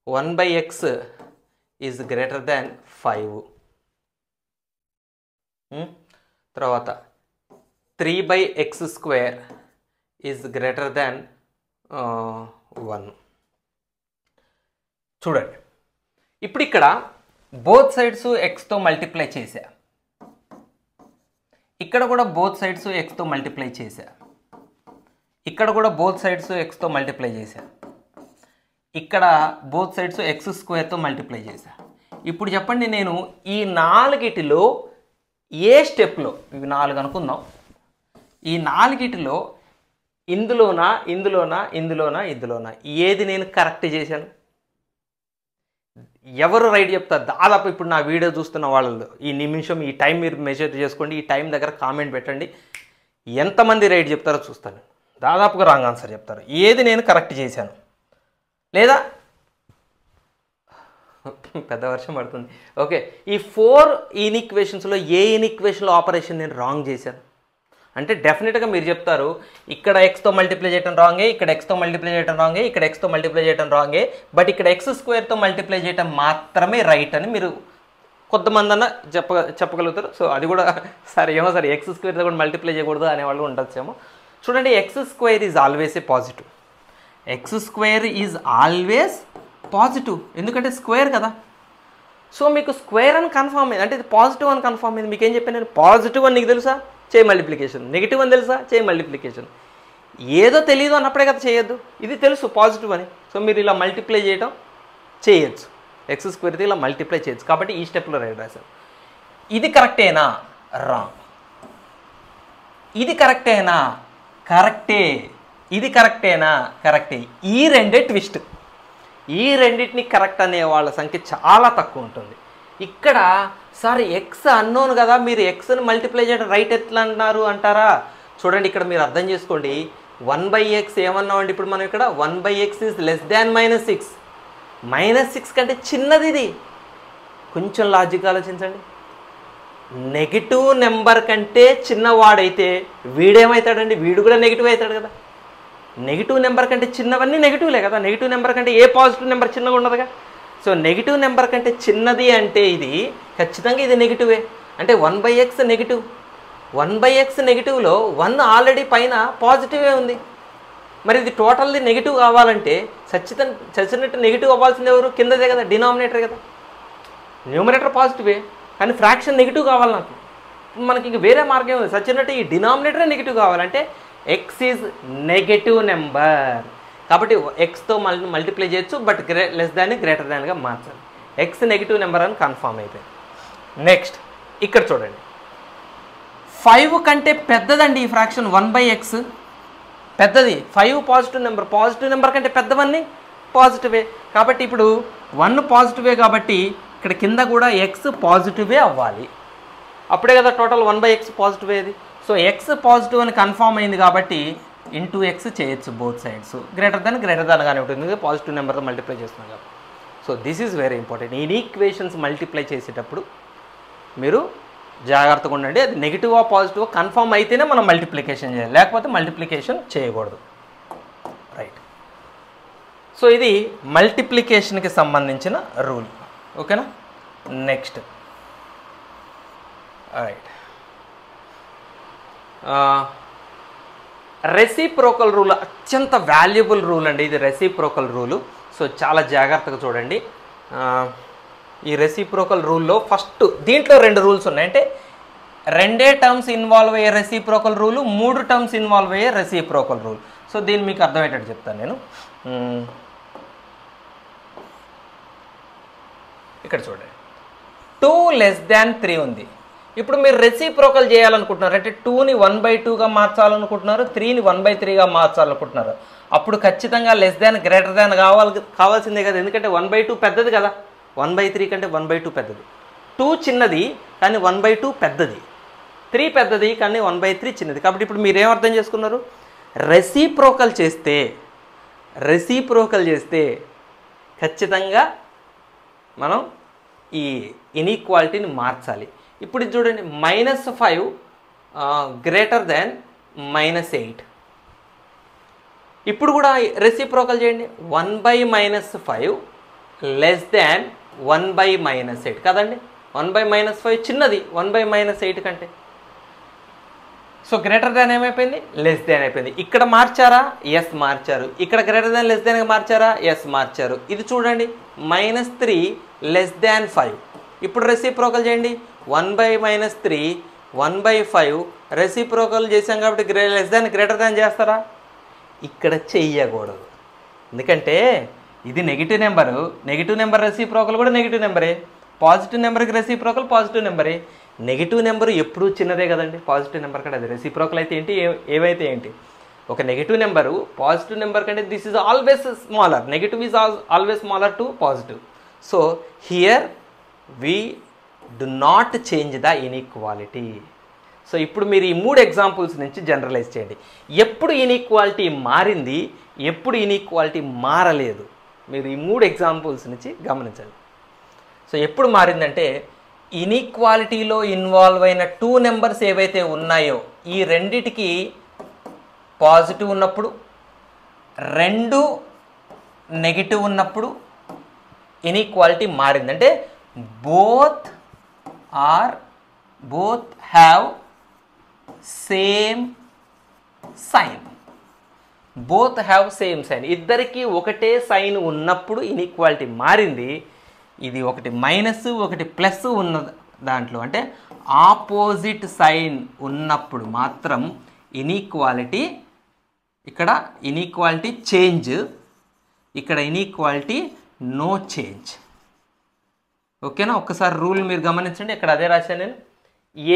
Speaker 1: 1/x is greater దాన్ 5. తర్వాత 3/x² ఈజ్ గ్రేటర్ దాన్ 1. చూడండి, ఇప్పుడు ఇక్కడ బోత్ సైడ్స్ ఎక్స్తో మల్టిప్లై చేశా, ఇక్కడ కూడా బోత్ సైడ్స్ ఎక్స్తో మల్టిప్లై చేశా, ఇక్కడ కూడా బోత్ సైడ్స్ ఎక్స్తో మల్టిప్లై చేశా, ఇక్కడ బోత్ సైడ్స్ x² మల్టిప్లై చేశా. ఇప్పుడు చెప్పండి, నేను ఈ నాలుగిటిలో ఏ స్టెప్లో, ఇవి 4 అనుకుందాం, ఈ నాలుగిటిలో ఇందులోనా ఏది నేను కరెక్ట్ చేశాను? ఎవరు రైట్ చెప్తారు? దాదాపు ఇప్పుడు నా వీడియో చూస్తున్న వాళ్ళు ఈ నిమిషం ఈ టైం మీరు మెజర్ చేసుకోండి, ఈ టైం దగ్గర కామెంట్ పెట్టండి, ఎంతమంది రైట్ చెప్తారో చూస్తాను. దాదాపుగా రాంగ్ ఆన్సర్ చెప్తారు. ఏది నేను కరెక్ట్ చేశాను? లేదా పెద్ద వర్షం పడుతుంది. ఓకే, ఈ 4 ఇన్ఈక్వేషన్స్లో ఏ ఇన్ఈక్వేషన్లో ఆపరేషన్ నేను రాంగ్ చేశాను అంటే డెఫినెట్గా మీరు చెప్తారు, ఇక్కడ ఎక్స్తో మల్టిప్లై చేయడం రాంగే, ఇక్కడ ఎక్స్తో మల్టిప్లై చేయడం రాంగే, ఇక్కడ ఎక్స్తో మల్టిప్లై చేయడం రాంగే, బట్ ఇక్కడ x² మల్టిప్లై చేయడం మాత్రమే రైట్ అని మీరు కొంతమంది అన్న చెప్పగలుగుతారు. సో అది కూడా సరే ఏమో సరే x² కూడా మల్టిప్లై చేయకూడదు అనేవాళ్ళు ఉండొచ్చేమో. చూడండి, x² is always a positive. x² is always positive, ఎందుకంటే స్క్వేర్ కదా. సో మీకు స్క్వేర్ అని కన్ఫర్మ్ అయింది, అంటే ఇది పాజిటివ్ అని కన్ఫర్మ్ అయింది. మీకు ఏం చెప్పాను నేను? పాజిటివ్ అని నీకు తెలుసా, చేయి మల్టిప్లికేషన్. నెగిటివ్ అని తెలుసా, చేయి మల్టిప్లికేషన్. ఏదో తెలియదు అన్నప్పుడే కదా చేయొద్దు, ఇది తెలుసు పాజిటివ్ అని. సో మీరు ఇలా మల్టిప్లై చేయడం చేయొచ్చు, x² ఇలా మల్టిప్లై చేయొచ్చు. కాబట్టి ఈ స్టెప్లో రైట్ రాశారు. ఇది కరెక్టేనా? రాంగ్. ఇది కరెక్టేనా? కరెక్టే. ఇది కరెక్టేనా? కరెక్టే. ఈ రెండే ట్విస్ట్. ఈ రెండింటిని కరెక్ట్ అనే వాళ్ళ సంఖ్య చాలా తక్కువ ఉంటుంది. ఇక్కడ సార్ ఎక్స్ అన్నోన్ కదా, మీరు ఎక్స్ని మల్టిప్లై చేయడం రైట్ ఎట్లా అంటున్నారు అంటారా? చూడండి, ఇక్కడ మీరు అర్థం చేసుకోండి. 1/x ఏమన్నామండి ఇప్పుడు మనం ఇక్కడ? 1/x ఈజ్ లెస్ దాన్ -6. -6 కంటే చిన్నది ఇది. కొంచెం లాజిక్ ఆలోచించండి. నెగిటివ్ నెంబర్ కంటే చిన్నవాడైతే వీడేమవుతాడండి? వీడు కూడా నెగిటివ్ అవుతాడు కదా. నెగిటివ్ నెంబర్ కంటే చిన్నవన్నీ నెగిటివ్లే కదా. నెగిటివ్ నెంబర్ కంటే ఏ పాజిటివ్ నెంబర్ చిన్నగా ఉండదుగా. సో నెగిటివ్ నెంబర్ కంటే చిన్నది అంటే ఇది ఖచ్చితంగా ఇది నెగిటివే. అంటే 1/x నెగిటివ్. 1/x నెగిటివ్లో 1 ఆల్రెడీ పైన పాజిటివే ఉంది. మరి ఇది టోటల్ది నెగిటివ్ కావాలంటే చచ్చినట్టు నెగిటివ్ అవ్వాల్సింది ఎవరు? కిందదే కదా, డినామినేటర్ కదా. న్యూమరేటర్ పాజిటివే కానీ ఫ్రాక్షన్ నెగిటివ్ కావాలి నాకు. మనకి ఇంక వేరే మార్గం ఉంది. చచ్చినట్టు ఈ డినామినేటరే నెగిటివ్ కావాలంటే x ఈజ్ నెగటివ్ నెంబర్. కాబట్టి ఎక్స్తో మల్టిప్లై చేయొచ్చు, బట్ లెస్ దాన్ని గ్రేటర్ దాన్గా మార్చాలి. ఎక్స్ నెగిటివ్ నెంబర్ అని కన్ఫామ్ అయిపోయింది. నెక్స్ట్ ఇక్కడ చూడండి, 5 కంటే పెద్దదండి ఈ ఫ్రాక్షన్. 1/x పెద్దది. 5 పాజిటివ్ నెంబర్. పాజిటివ్ నెంబర్ కంటే పెద్దవన్నీ పాజిటివే. కాబట్టి ఇప్పుడు 1 పాజిటివే కాబట్టి ఇక్కడ కింద కూడా x పాజిటివే అవ్వాలి. అప్పుడే కదా టోటల్ 1/x పాజిటివే ఇది. సో x పాజిటివ్ అని కన్ఫామ్ అయింది కాబట్టి ఇంటూ x చేయొచ్చు బోత్ సైడ్స్. గ్రేటర్ దాన్ గానే ఉంటుంది, పాజిటివ్ నెంబర్తో మల్టిప్లై చేస్తున్నాం కాబట్టి. So this is very important. ఈ ఈక్వేషన్స్ మల్టిప్లై చేసేటప్పుడు మీరు జాగ్రత్తగా ఉండండి. అది నెగిటివా పాజిటివా కన్ఫామ్ అయితేనే మనం మల్టిప్లికేషన్ చేయాలి, లేకపోతే మల్టిప్లికేషన్ చేయకూడదు. రైట్. సో ఇది మల్టిప్లికేషన్కి సంబంధించిన రూల్. ఓకేనా? నెక్స్ట్ రైట్, రెసిప్రోకల్ రూల్ అత్యంత వాల్యుబుల్ రూల్ అండి ఇది. Reciprocal rule. సో చాలా జాగ్రత్తగా చూడండి. ఈ రెసిప్రోకల్ రూల్లో ఫస్ట్ దీంట్లో 2 రూల్స్ ఉన్నాయి. అంటే 2 టర్మ్స్ ఇన్వాల్వ్ అయ్యే రెసిప్రోకల్ రూలు, 3 టర్మ్స్ ఇన్వాల్వ్ అయ్యే రెసిప్రోకల్ రూల్. సో దీన్ని మీకు అర్థమయ్యేటట్టు చెప్తాను నేను. ఇక్కడ చూడండి 2 <3 ఉంది. ఇప్పుడు మీరు రెసిప్రోకల్ చేయాలనుకుంటున్నారు, అంటే 2ని 1/2గా మార్చాలనుకుంటున్నారు, 3ని 1/3గా మార్చాలనుకుంటున్నారు. అప్పుడు ఖచ్చితంగా లెస్ దాన్ గ్రేటర్ దాన్ కావాల్సిందే కదా, ఎందుకంటే 1/2 పెద్దది కదా, 1/3 కంటే 1/2 పెద్దది. 2 చిన్నది కానీ 1/2 పెద్దది, 3 పెద్దది కానీ 1/3 చిన్నది. కాబట్టి ఇప్పుడు మీరు ఏం అర్థం చేసుకున్నారు, రెసిప్రోకల్ చేస్తే ఖచ్చితంగా మనం ఈ ఇన్ఈక్వాలిటీని మార్చాలి. ఇప్పుడు చూడండి, -5 గ్రేటర్ దాన్ -8. ఇప్పుడు కూడా రెసిప్రోకల్ చేయండి, 1/-5 లెస్ దాన్ 1/-8 కదండి. 1/-5 చిన్నది 1/-8 కంటే. సో గ్రేటర్ దాన్ ఏమైపోయింది, లెస్ దాన్ అయిపోయింది. ఇక్కడ మార్చారా, ఎస్ మార్చారు. ఇక్కడ గ్రేటర్ దాన్ లెస్ దాన్గా మార్చారా, ఎస్ మార్చారు. ఇది చూడండి, -3 లెస్ దాన్ 5. ఇప్పుడు రెసిప్రోకల్ చేయండి, 1/-3 1/5 రెసిప్రోకల్ చేసాం కాబట్టి లెస్ దాన్ గ్రేటర్ దాన్ చేస్తారా, ఇక్కడ చెయ్యకూడదు. ఎందుకంటే ఇది నెగిటివ్ నెంబర్ రెసిప్రోకల్ కూడా నెగిటివ్ నెంబరే, పాజిటివ్ నెంబర్కి రెసిప్రోకల్ పాజిటివ్ నెంబరే. నెగిటివ్ నెంబర్ ఎప్పుడూ చిన్నదే కదండి, పాజిటివ్ నెంబర్ కంటే. అది రెసిప్రోకల్ అయితే ఏంటి, ఏవైతే ఏంటి. ఒక నెగిటివ్ నెంబరు పాజిటివ్ నెంబర్ కంటే this is always smaller, negative is always smaller to positive. So here we do not change the inequality. So ఇప్పుడు మీరు ఈ 3 ఎగ్జాంపుల్స్ నుంచి జనరలైజ్ చేయండి. ఎప్పుడు ఇన్ఈక్వాలిటీ మారింది, ఎప్పుడు ఇన్ఈక్వాలిటీ మారలేదు, మీరు ఈ 3 ఎగ్జాంపుల్స్ నుంచి గమనించండి. సో ఎప్పుడు మారిందంటే, ఇన్ఈక్వాలిటీలో ఇన్వాల్వ్ అయిన 2 నెంబర్స్ ఏవైతే ఉన్నాయో ఈ రెండిటికి పాజిటివ్ ఉన్నప్పుడు, 2 నెగిటివ్ ఉన్నప్పుడు ఇన్ఈక్వాలిటీ మారింది. అంటే బోత్ హ్యావ్ సేమ్ సైన్. ఇద్దరికి ఒకటే సైన్ ఉన్నప్పుడు ఇన్ఈక్వాలిటీ మారింది. ఇది ఒకటి మైనస్ ఒకటి ప్లస్ ఉన్న దాంట్లో, అంటే ఆపోజిట్ సైన్ ఉన్నప్పుడు మాత్రం ఇన్ఈక్వాలిటీ, ఇక్కడ ఇన్ఈక్వాలిటీ చేంజ్, ఇక్కడ ఇన్ఈక్వాలిటీ నో చేంజ్. ఓకేనా. ఒక్కసారి రూల్ మీరు గమనించండి, ఇక్కడ అదే రాశాను నేను.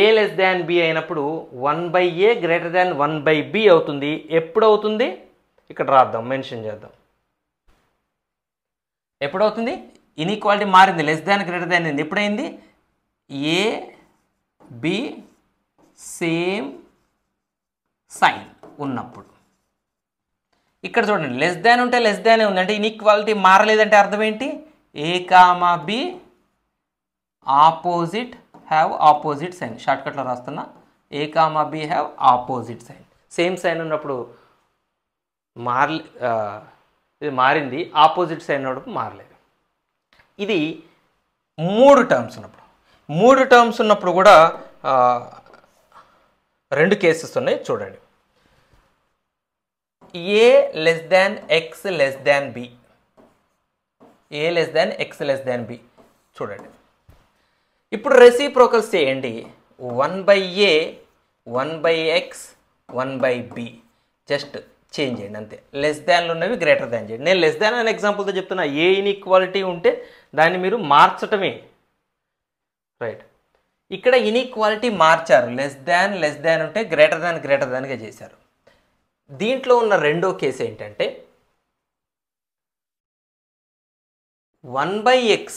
Speaker 1: ఏ లెస్ దాన్ బి అయినప్పుడు 1/a గ్రేటర్ దాన్ 1/b అవుతుంది. ఎప్పుడు అవుతుంది, ఇక్కడ రాద్దాం, మెన్షన్ చేద్దాం. ఎప్పుడవుతుంది, ఇన్ఈక్వాలిటీ మారింది, లెస్ దాన్ గ్రేటర్ దాన్ అయింది. ఎప్పుడైంది, ఏ బి సేమ్ సైన్ ఉన్నప్పుడు. ఇక్కడ చూడండి, లెస్ దాన్ ఉంటే లెస్ దానే ఉంది, అంటే ఇన్ఈక్వాలిటీ మారలేదంటే అర్థం ఏంటి, A comma B opposite have opposite sign. షార్ట్కట్లో రాస్తున్నా, A comma B have opposite sign. Same sign ఉన్నప్పుడు ఇది మారింది, ఆపోజిట్ సైన్ ఉన్నప్పుడు మారలేదు. ఇది 3 టర్మ్స్ ఉన్నప్పుడు. 3 టర్మ్స్ ఉన్నప్పుడు కూడా 2 కేసెస్ ఉన్నాయి, చూడండి. A less than x less than B, A less than x less than B చూడండి. ఇప్పుడు రెసిప్రోకల్స్ చేయండి, 1/a 1/x 1/b just change చేయండి అంతే. లెస్ దాన్లు ఉన్నవి గ్రేటర్ దాన్ చేయండి. నేను లెస్ దాన్ అనే ఎగ్జాంపుల్తో చెప్తున్నా. ఏ ఇన్ఈక్వాలిటీ ఉంటే దాన్ని మీరు మార్చటమే, రైట్. ఇక్కడ ఇన్ఈక్వాలిటీ మార్చారు, లెస్ దాన్ ఉంటే గ్రేటర్ దాన్గా చేశారు. దీంట్లో ఉన్న రెండో కేసు ఏంటంటే 1/x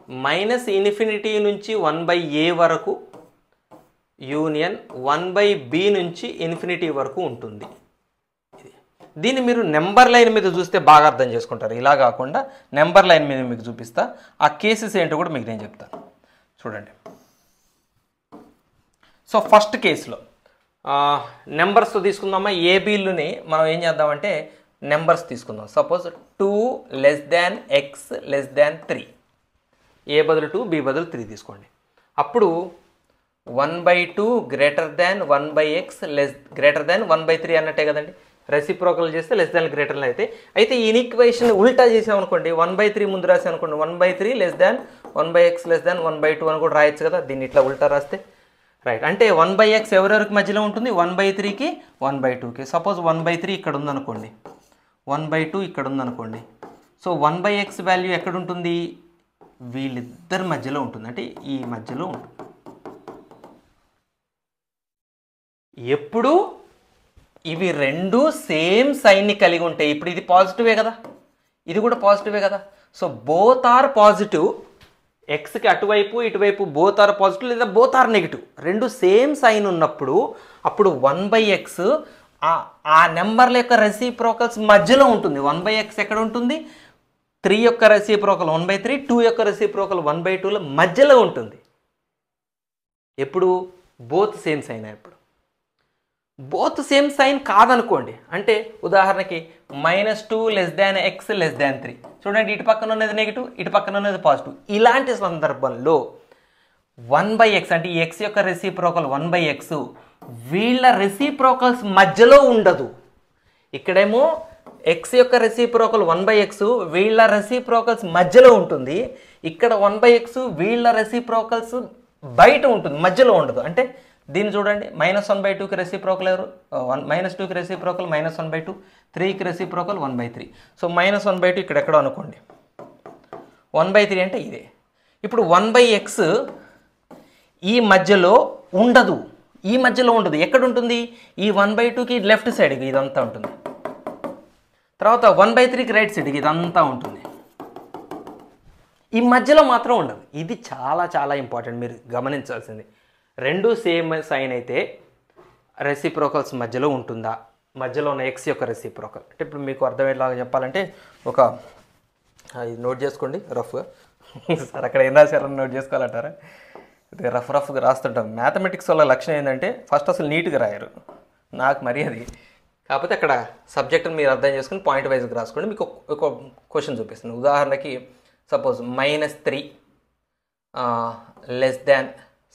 Speaker 1: -∞ నుంచి 1/a వరకు యూనియన్ 1/b నుంచి ∞ వరకు ఉంటుంది. దీన్ని మీరు నెంబర్ లైన్ మీద చూస్తే బాగా అర్థం చేసుకుంటారు. ఇలా కాకుండా నెంబర్ లైన్ మీద మీకు చూపిస్తా. ఆ కేసెస్ ఏంటో కూడా మీకు నేను చెప్తాను, చూడండి. సో ఫస్ట్ కేసులో నెంబర్స్తో తీసుకుందామా. ఏబీలని మనం ఏం చేద్దామంటే నెంబర్స్ తీసుకుందాం. Suppose 2 less than x less దాన్ 3, ఏ బదులు 2 బి బదులు 3 తీసుకోండి. అప్పుడు 1/2 greater than 1/x greater than 1/3 అన్నట్టే కదండి. రెసిప్రోకల్ చేస్తే లెస్ దాన్ గ్రేటర్ అయితే ఈ ఇన్ఈక్వేషన్ ఉల్టా చేసామనుకోండి, 1/3 ముందు రాసామనుకోండి, 1/3 less than 1/x less than 1/2 అని కూడా రాయొచ్చు కదా. దీన్ని ఇట్లా ఉల్టా రాస్తే రైట్. అంటే 1/x ఎవరెవరికి మధ్యలో ఉంటుంది, 1/3కి 1/2కి. సపోజ్ 1/3 ఇక్కడ ఉందనుకోండి, 1/2 ఇక్కడ ఉందనుకోండి. సో 1/x వాల్యూ ఎక్కడ ఉంటుంది, వీళ్ళిద్దరి మధ్యలో ఉంటుంది, అంటే ఈ మధ్యలో ఉంటుంది. ఎప్పుడు ఇవి రెండు సేమ్ సైన్ని కలిగి ఉంటాయి. ఇప్పుడు ఇది పాజిటివే కదా, ఇది కూడా పాజిటివే కదా. సో బోత్ ఆర్ పాజిటివ్, ఎక్స్కి అటువైపు ఇటువైపు బోత్ ఆర్ పాజిటివ్ లేదా బోత్ ఆర్ నెగిటివ్, రెండు సేమ్ సైన్ ఉన్నప్పుడు అప్పుడు 1/x ఆ నెంబర్ల యొక్క రెసిప్రోకల్స్ మధ్యలో ఉంటుంది. 1/x ఎక్కడ ఉంటుంది? 3 యొక్క రెసిప్రోకల్ 1/3, 2 యొక్క రెసిప్రోకల్ 1/2ల మధ్యలో ఉంటుంది. ఎప్పుడు? Both same sign. ఎప్పుడు బోత్ సేమ్ సైన్ కాదనుకోండి, అంటే ఉదాహరణకి -2 > x < 3. చూడండి, ఇటు పక్కన ఉన్నది నెగిటివ్, ఇటు పక్కన ఉన్నది పాజిటివ్. ఇలాంటి సందర్భంలో 1/x అంటే ఈ x యొక్క రెసిప్రోకల్ 1/x వీళ్ళ రెసిప్రోకల్స్ మధ్యలో ఉండదు. ఇక్కడేమో x యొక్క రెసిప్రోకల్ 1/x వీళ్ళ రెసిప్రోకల్స్ మధ్యలో ఉంటుంది. ఇక్కడ 1/x వీళ్ళ రెసిప్రోకల్స్ బయట ఉంటుంది, మధ్యలో ఉండదు. అంటే దీన్ని చూడండి, -1/2కి రెసిప్రోకల్ ఎవరు? -2కి రెసిప్రోకల్ -1/2, 3కి రెసిప్రోకల్ 1/3. సో -1/2 ఇక్కడ ఎక్కడో అనుకోండి, 1/3 అంటే ఇదే. ఇప్పుడు 1/x ఈ మధ్యలో ఉండదు, ఈ మధ్యలో ఉండదు. ఎక్కడ ఉంటుంది? ఈ 1/2కి లెఫ్ట్ సైడ్కి ఇదంతా ఉంటుంది, తర్వాత 1/3కి రైట్ సైడ్కి ఇదంతా ఉంటుంది. ఈ మధ్యలో మాత్రం ఉండదు. ఇది చాలా చాలా ఇంపార్టెంట్, మీరు గమనించాల్సింది. రెండు సేమ్ సైన్ అయితే రెసిప్రోకల్స్ మధ్యలో ఉంటుందా? మధ్యలో ఉన్న ఎక్స్ యొక్క రెసిప్రోకల్ అంటే ఇప్పుడు మీకు అర్థమయ్యేలాగా చెప్పాలంటే ఒక ఇది నోట్ చేసుకోండి రఫ్గా. సార్ అక్కడ ఏం రాశారని నోట్ చేసుకోవాలంటారా? రఫ్గా రాస్తుంటాం. మ్యాథమెటిక్స్ వల్ల లక్షణం ఏంటంటే ఫస్ట్ అసలు నీట్గా రాయరు, నాకు మరీ అది. కాకపోతే అక్కడ సబ్జెక్ట్ని మీరు అర్థం చేసుకుని పాయింట్ వైజ్గా రాసుకోండి. మీకు ఒక క్వశ్చన్ చూపిస్తుంది. ఉదాహరణకి సపోజ్ -3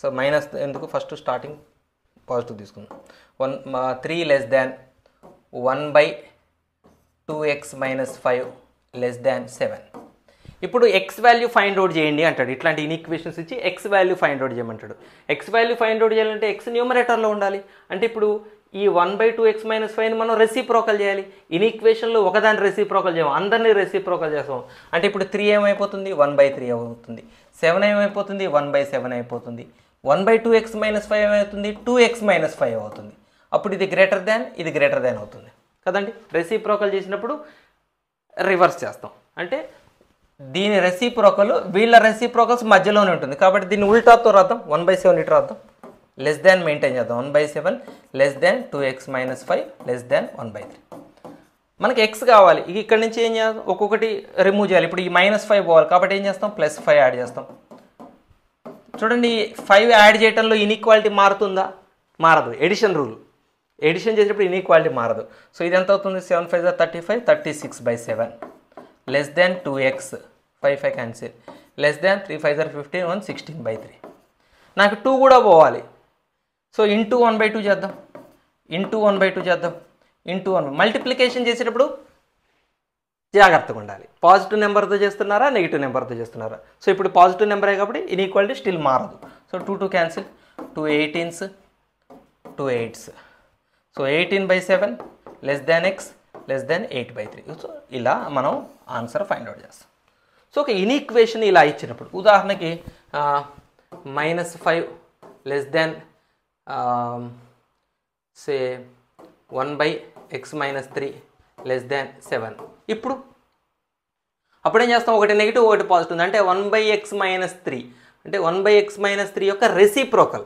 Speaker 1: సో మైనస్ ఎందుకు ఫస్ట్ స్టార్టింగ్ పాజిటివ్ తీసుకుందాం. 3 < 1/2x - 5 <7. ఇప్పుడు ఎక్స్ వాల్యూ ఫైండ్ అవుట్ చేయండి అంటాడు. ఇట్లాంటి ఈక్వేషన్స్ ఇచ్చి ఎక్స్ వాల్యూ ఫైండ్ అవుట్ చేయమంటాడు. ఎక్స్ వాల్యూ ఫైండ్ అవుట్ చేయాలంటే ఎక్స్ న్యూమరేటర్లో ఉండాలి. అంటే ఇప్పుడు ఈ 1/2x - 5ని మనం రెసిప్రోకల్ చేయాలి. ఈక్వేషన్లో ఒకదాన్ని రెసిప్రోకల్ చేయము, అందరినీ రెసిప్రోకల్ చేస్తాం. అంటే ఇప్పుడు 3 ఏమైపోతుంది? 1/3 అవుతుంది. 7 ఏమైపోతుంది? 1/7 అయిపోతుంది. 1/2x - 5 ఏమవుతుంది? 2x - 5 అవుతుంది. అప్పుడు ఇది గ్రేటర్ దాన్, ఇది గ్రేటర్ దాన్ అవుతుంది కదండి. రెసిప్రోకల్ చేసినప్పుడు రివర్స్ చేస్తాం, అంటే దీని రెసిప్రోకల్ వీళ్ళ రెసిప్రోకల్స్ మధ్యలోనే ఉంటుంది. కాబట్టి దీన్ని ఉల్టాతో రాద్దాం, 1/7 ఇటు రాద్దాం, లెస్ దాన్ మెయింటైన్ చేద్దాం. 1/7 < 2x - 5 < 1/3. మనకి ఎక్స్ కావాలి. ఇక్కడ నుంచి ఏం చేయాలి? ఒక్కొక్కటి రిమూవ్ చేయాలి. ఇప్పుడు ఈ -5 పోవాలి, కాబట్టి ఏం చేస్తాం? +5 యాడ్ చేస్తాం. చూడండి, 5 యాడ్ చేయడంలో ఇన్ఈక్వాలిటీ మారుతుందా? మారదు. ఎడిషన్ రూల్, ఎడిషన్ చేసేటప్పుడు ఇన్ఈక్వాలిటీ మారదు. సో ఇది ఎంత అవుతుంది? 7 × 5 = 35, 36/7 < 2x 5 క్యాన్సిల్ <3 × 5 = 15, 1 16/3. నాకు 2 కూడా పోవాలి. సో ఇంటూ 1/2 చేద్దాం, ఇంటూ 1/2 చేద్దాం, ఇంటూ 1. మల్టిప్లికేషన్ చేసేటప్పుడు జాగ్రత్తగా ఉండాలి. పాజిటివ్ నెంబర్తో చేస్తున్నారా, నెగిటివ్ నెంబర్తో చేస్తున్నారా? సో ఇప్పుడు పాజిటివ్ నెంబరే కాబట్టి ఇన్ఈక్వాలిటీ స్టిల్ మారదు. So 2 cancel, 2 18s 2 8s. So 18/7 < x < 8/3. So ఇలా మనం ఆన్సర్ ఫైండ్ అవుట్ చేస్తాం. సో ఒక ఇన్ఈక్వేషన్ ఇలా ఇచ్చినప్పుడు ఉదాహరణకి -5 సే 1/x - 3 < 7. ఇప్పుడు అప్పుడేం చేస్తాం? ఒకటి నెగిటివ్ ఒకటి పాజిటివ్ ఉంది. అంటే 1/x - 3 అంటే 1/x - 3 యొక్క రెసిప్రోకల్,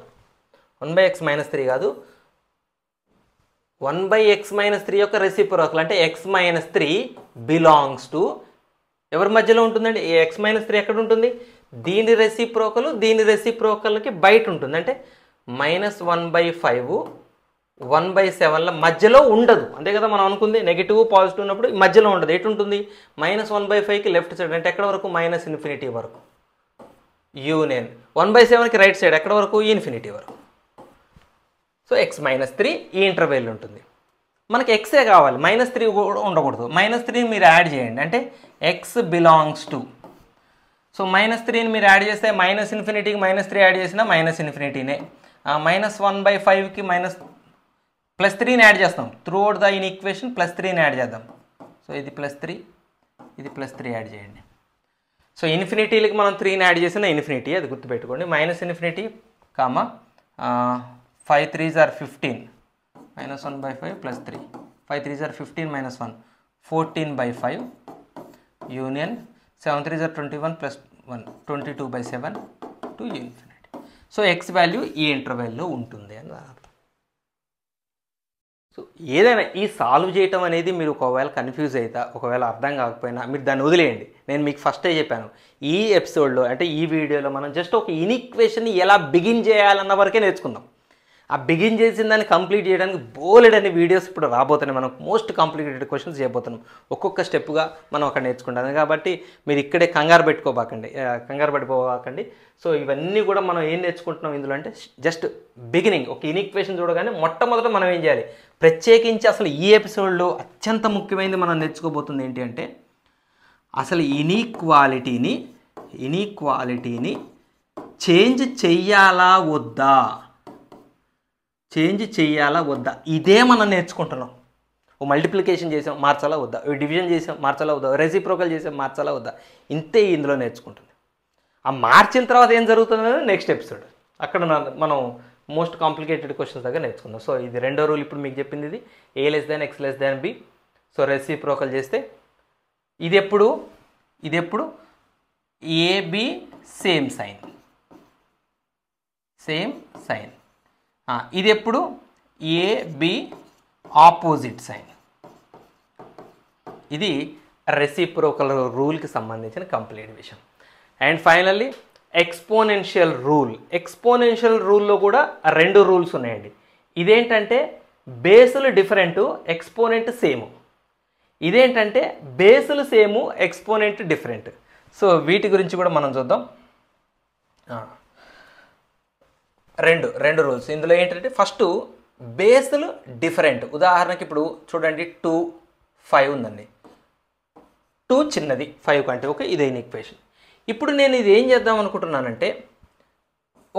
Speaker 1: 1/x - 3 కాదు, 1/x - 3 యొక్క రెసిప్రోకల్ అంటే x - 3 బిలాంగ్స్ టు ఎవరి మధ్యలో ఉంటుందండి? x - 3 ఎక్కడ ఉంటుంది? దీని రెసిప్రోకల్ దీని రెసిప్రోకల్కి బయట ఉంటుంది. అంటే -1/5 1/7ల మధ్యలో ఉండదు. అంతే కదా మనం అనుకుంది. నెగిటివ్ పాజిటివ్ ఉన్నప్పుడు మధ్యలో ఉండదు. ఎటు ఉంటుంది? -1/5కి లెఫ్ట్ సైడ్, అంటే ఎక్కడ వరకు? -∞ వరకు. యూనియన్ 1/7కి రైట్ సైడ్ ఎక్కడ వరకు? ∞ వరకు. సో x - 3 ఈ ఇంటర్వెల్ ఉంటుంది. మనకి ఎక్సే కావాలి, -3 కూడా ఉండకూడదు. -3ని మీరు యాడ్ చేయండి, అంటే x బిలాంగ్స్ టు. సో -3ని మీరు యాడ్ చేస్తే -∞కి -3 యాడ్ చేసినా -∞నే. -1/5కి +3ని యాడ్ చేస్తాం. Throughout the inequation +3ని యాడ్ చేద్దాం. సో ఇది +3, ఇది +3 యాడ్ చేయండి. సో ఇన్ఫినిటీలకి మనం 3ని యాడ్ చేసిన ఇన్ఫినిటీ, అది గుర్తుపెట్టుకోండి. -∞, Comma 5 3s are 15 -1/5 + 3, 5 3s are 15 - 1 14/5 union 7 3s are 21 + 1 22/7 to infinity. So X value ఈ ఇంటర్వెల్లో ఉంటుంది అని అర్థం. సో ఏదైనా ఈ సాల్వ్ చేయటం అనేది మీరు ఒకవేళ కన్ఫ్యూజ్ అవుతా, ఒకవేళ అర్థం కాకపోయినా మీరు దాన్ని వదిలేయండి. నేను మీకు ఫస్టే చెప్పాను, ఈ ఎపిసోడ్లో అంటే ఈ వీడియోలో మనం జస్ట్ ఒక ఇన్ఈక్వేషన్ని ఎలా బిగిన్ చేయాలన్న వరకే నేర్చుకుందాం. ఆ బిగిన్ చేసిన దాన్ని కంప్లీట్ చేయడానికి బోలెడని వీడియోస్ ఇప్పుడు రాబోతున్నాయి. మనం మోస్ట్ కాంప్లికేటెడ్ క్వశ్చన్స్ చేయబోతున్నాం. ఒక్కొక్క స్టెప్గా మనం అక్కడ నేర్చుకుంటాం. కాబట్టి మీరు ఇక్కడే కంగారు పడిపోకండి. సో ఇవన్నీ కూడా మనం ఏం నేర్చుకుంటున్నాం ఇందులో అంటే జస్ట్ బిగినింగ్. ఒక ఇన్ఈక్వేషన్ చూడగానే మొట్టమొదట మనం ఏం చేయాలి, ప్రత్యేకించి అసలు ఈ ఎపిసోడ్లో అత్యంత ముఖ్యమైనది మనం నేర్చుకోబోతుంది ఏంటి అంటే అసలు ఇనీక్వాలిటీని చేంజ్ చెయ్యాలా వద్దా, ఇదే మనం నేర్చుకుంటున్నాం. ఓ మల్టిప్లికేషన్ చేసాం, మార్చాలా వద్దా, డివిజన్ చేసాం, మార్చాలా వద్దా, రెసిప్రోకల్ చేసాం, మార్చాలా వద్దా, ఇంతే ఇందులో నేర్చుకుంటుంది. ఆ మార్చిన తర్వాత ఏం జరుగుతుంది అనేది నెక్స్ట్ ఎపిసోడ్. అక్కడ మనం మోస్ట్ కాంప్లికేటెడ్ క్వశ్చన్స్ దగ్గర నేర్చుకుందాం. సో ఇది రెండో రూల్ ఇప్పుడు మీకు చెప్పింది. ఇది a < x < b. So reciprocal చేస్తే ఇది ఎప్పుడు AB సేమ్ సైన్, ఇది ఎప్పుడు AB ఆపోజిట్ సైన్. ఇది రెసిప్రోకల్ రూల్కి సంబంధించిన కంప్లీట్ విషయం. అండ్ ఫైనల్లీ ఎక్స్పోనెన్షియల్ రూల్లో కూడా 2 రూల్స్ ఉన్నాయండి. ఇదేంటంటే బేసులు డిఫరెంట్, ఎక్స్పోనెంట్ సేమ్. ఇదేంటంటే బేసులు సేము, ఎక్స్పోనెంట్ డిఫరెంట్. సో వీటి గురించి కూడా మనం చూద్దాం. రెండు రూల్స్ ఇందులో ఏంటంటే ఫస్ట్ బేసులు డిఫరెంట్. ఉదాహరణకి ఇప్పుడు చూడండి 2 5 ఉందండి. 2 చిన్నది 5 కంటే. ఓకే, ఇదే ఈక్వేషన్. ఇప్పుడు నేను ఇది ఏం చేద్దాం అనుకుంటున్నానంటే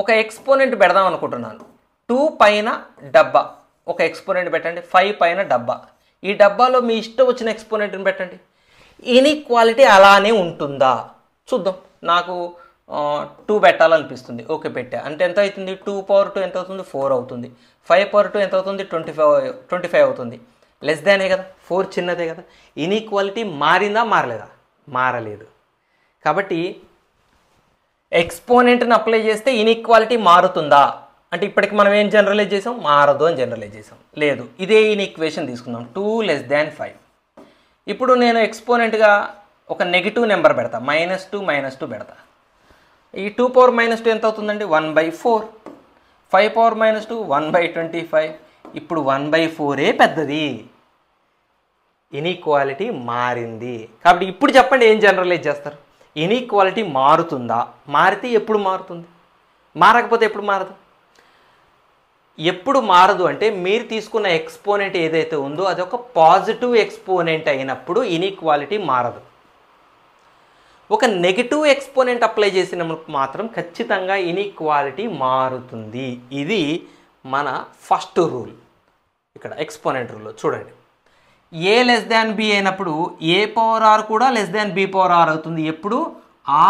Speaker 1: ఒక ఎక్స్పోనెంట్ పెడదాం అనుకుంటున్నాను. 2 పైన డబ్బా ఒక ఎక్స్పోనెంట్ పెట్టండి, 5 పైన డబ్బా. ఈ డబ్బాలో మీ ఇష్టం వచ్చిన ఎక్స్పోనెంట్ని పెట్టండి. ఇన్ఈక్వాలిటీ అలానే ఉంటుందా చూద్దాం. నాకు 2 పెట్టాలనిపిస్తుంది. ఓకే, పెట్టా. అంటే ఎంత అవుతుంది? 2 పవర్ 2 ఎంత అవుతుంది? 4 అవుతుంది. 5 పవర్ 2 ఎంత అవుతుంది? 25 అవుతుంది. లెస్ దానే కదా, 4 చిన్నదే కదా. ఇన్ఈక్వాలిటీ మారిందా మారలేదా? మారలేదు. కాబట్టి ఎక్స్పోనెంట్ని అప్లై చేస్తే ఇన్ఈక్వాలిటీ మారుతుందా అంటే ఇప్పటికి మనం ఏం జనరలైజ్ చేసాం? మారదు అని జనరలైజ్ చేసాం. లేదు, ఇదే ఈక్వేషన్ తీసుకుందాం. 2 < 5. ఇప్పుడు నేను ఎక్స్పోనెంట్గా ఒక నెగిటివ్ నెంబర్ పెడతా, -2 పెడతా. ఈ 2 పవర్ -2 ఎంత అవుతుందండి? 1/4. 5 పవర్ -2 1/25. ఇప్పుడు 1/4 పెద్దది. ఇన్ఈక్వాలిటీ మారింది. కాబట్టి ఇప్పుడు చెప్పండి, ఏం జనరలైజ్ చేస్తారు? ఇన్ఈక్వాలిటీ మారుతుందా? మారితే ఎప్పుడు మారుతుంది? మారకపోతే ఎప్పుడు మారదు? ఎప్పుడు మారదు అంటే మీరు తీసుకున్న ఎక్స్పోనెంట్ ఏదైతే ఉందో అది ఒక పాజిటివ్ ఎక్స్పోనెంట్ అయినప్పుడు ఇన్ఈక్వాలిటీ మారదు. ఒక నెగిటివ్ ఎక్స్పోనెంట్ అప్లై చేసినప్పుడు మాత్రం ఖచ్చితంగా ఇన్ఈక్వాలిటీ మారుతుంది. ఇది మన ఫస్ట్ రూల్. ఇక్కడ ఎక్స్పోనెంట్ రూల్లో చూడండి, a < b అయినప్పుడు a పవర్ r కూడా b పవర్ r అవుతుంది. ఎప్పుడు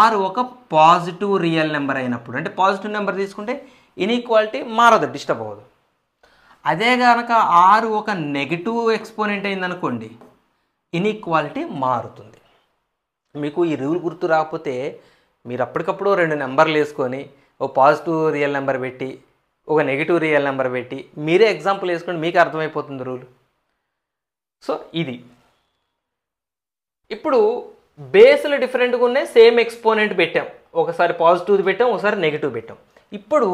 Speaker 1: r ఒక పాజిటివ్ రియల్ నెంబర్ అయినప్పుడు. అంటే పాజిటివ్ నెంబర్ తీసుకుంటే ఇన్ఈక్వాలిటీ మారదు, డిస్టర్బ్ అవ్వదు. అదే కనుక r ఒక నెగిటివ్ ఎక్స్పోనెంట్ అయిందనుకోండి, ఇన్ఈక్వాలిటీ మారుతుంది. మీకు ఈ రూల్ గుర్తు రాకపోతే మీరు అప్పటికప్పుడు 2 నెంబర్లు వేసుకొని ఒక పాజిటివ్ రియల్ నెంబర్ పెట్టి ఒక నెగిటివ్ రియల్ నెంబర్ పెట్టి మీరే ఎగ్జాంపుల్ వేసుకొని మీకు అర్థమైపోతుంది రూల్. సో ఇది ఇప్పుడు బేస్లు డిఫరెంట్గా ఉన్నాయి, సేమ్ ఎక్స్పోనెంట్ పెట్టాం. ఒకసారి పాజిటివ్ది పెట్టాం, ఒకసారి నెగిటివ్ పెట్టాం. ఇప్పుడు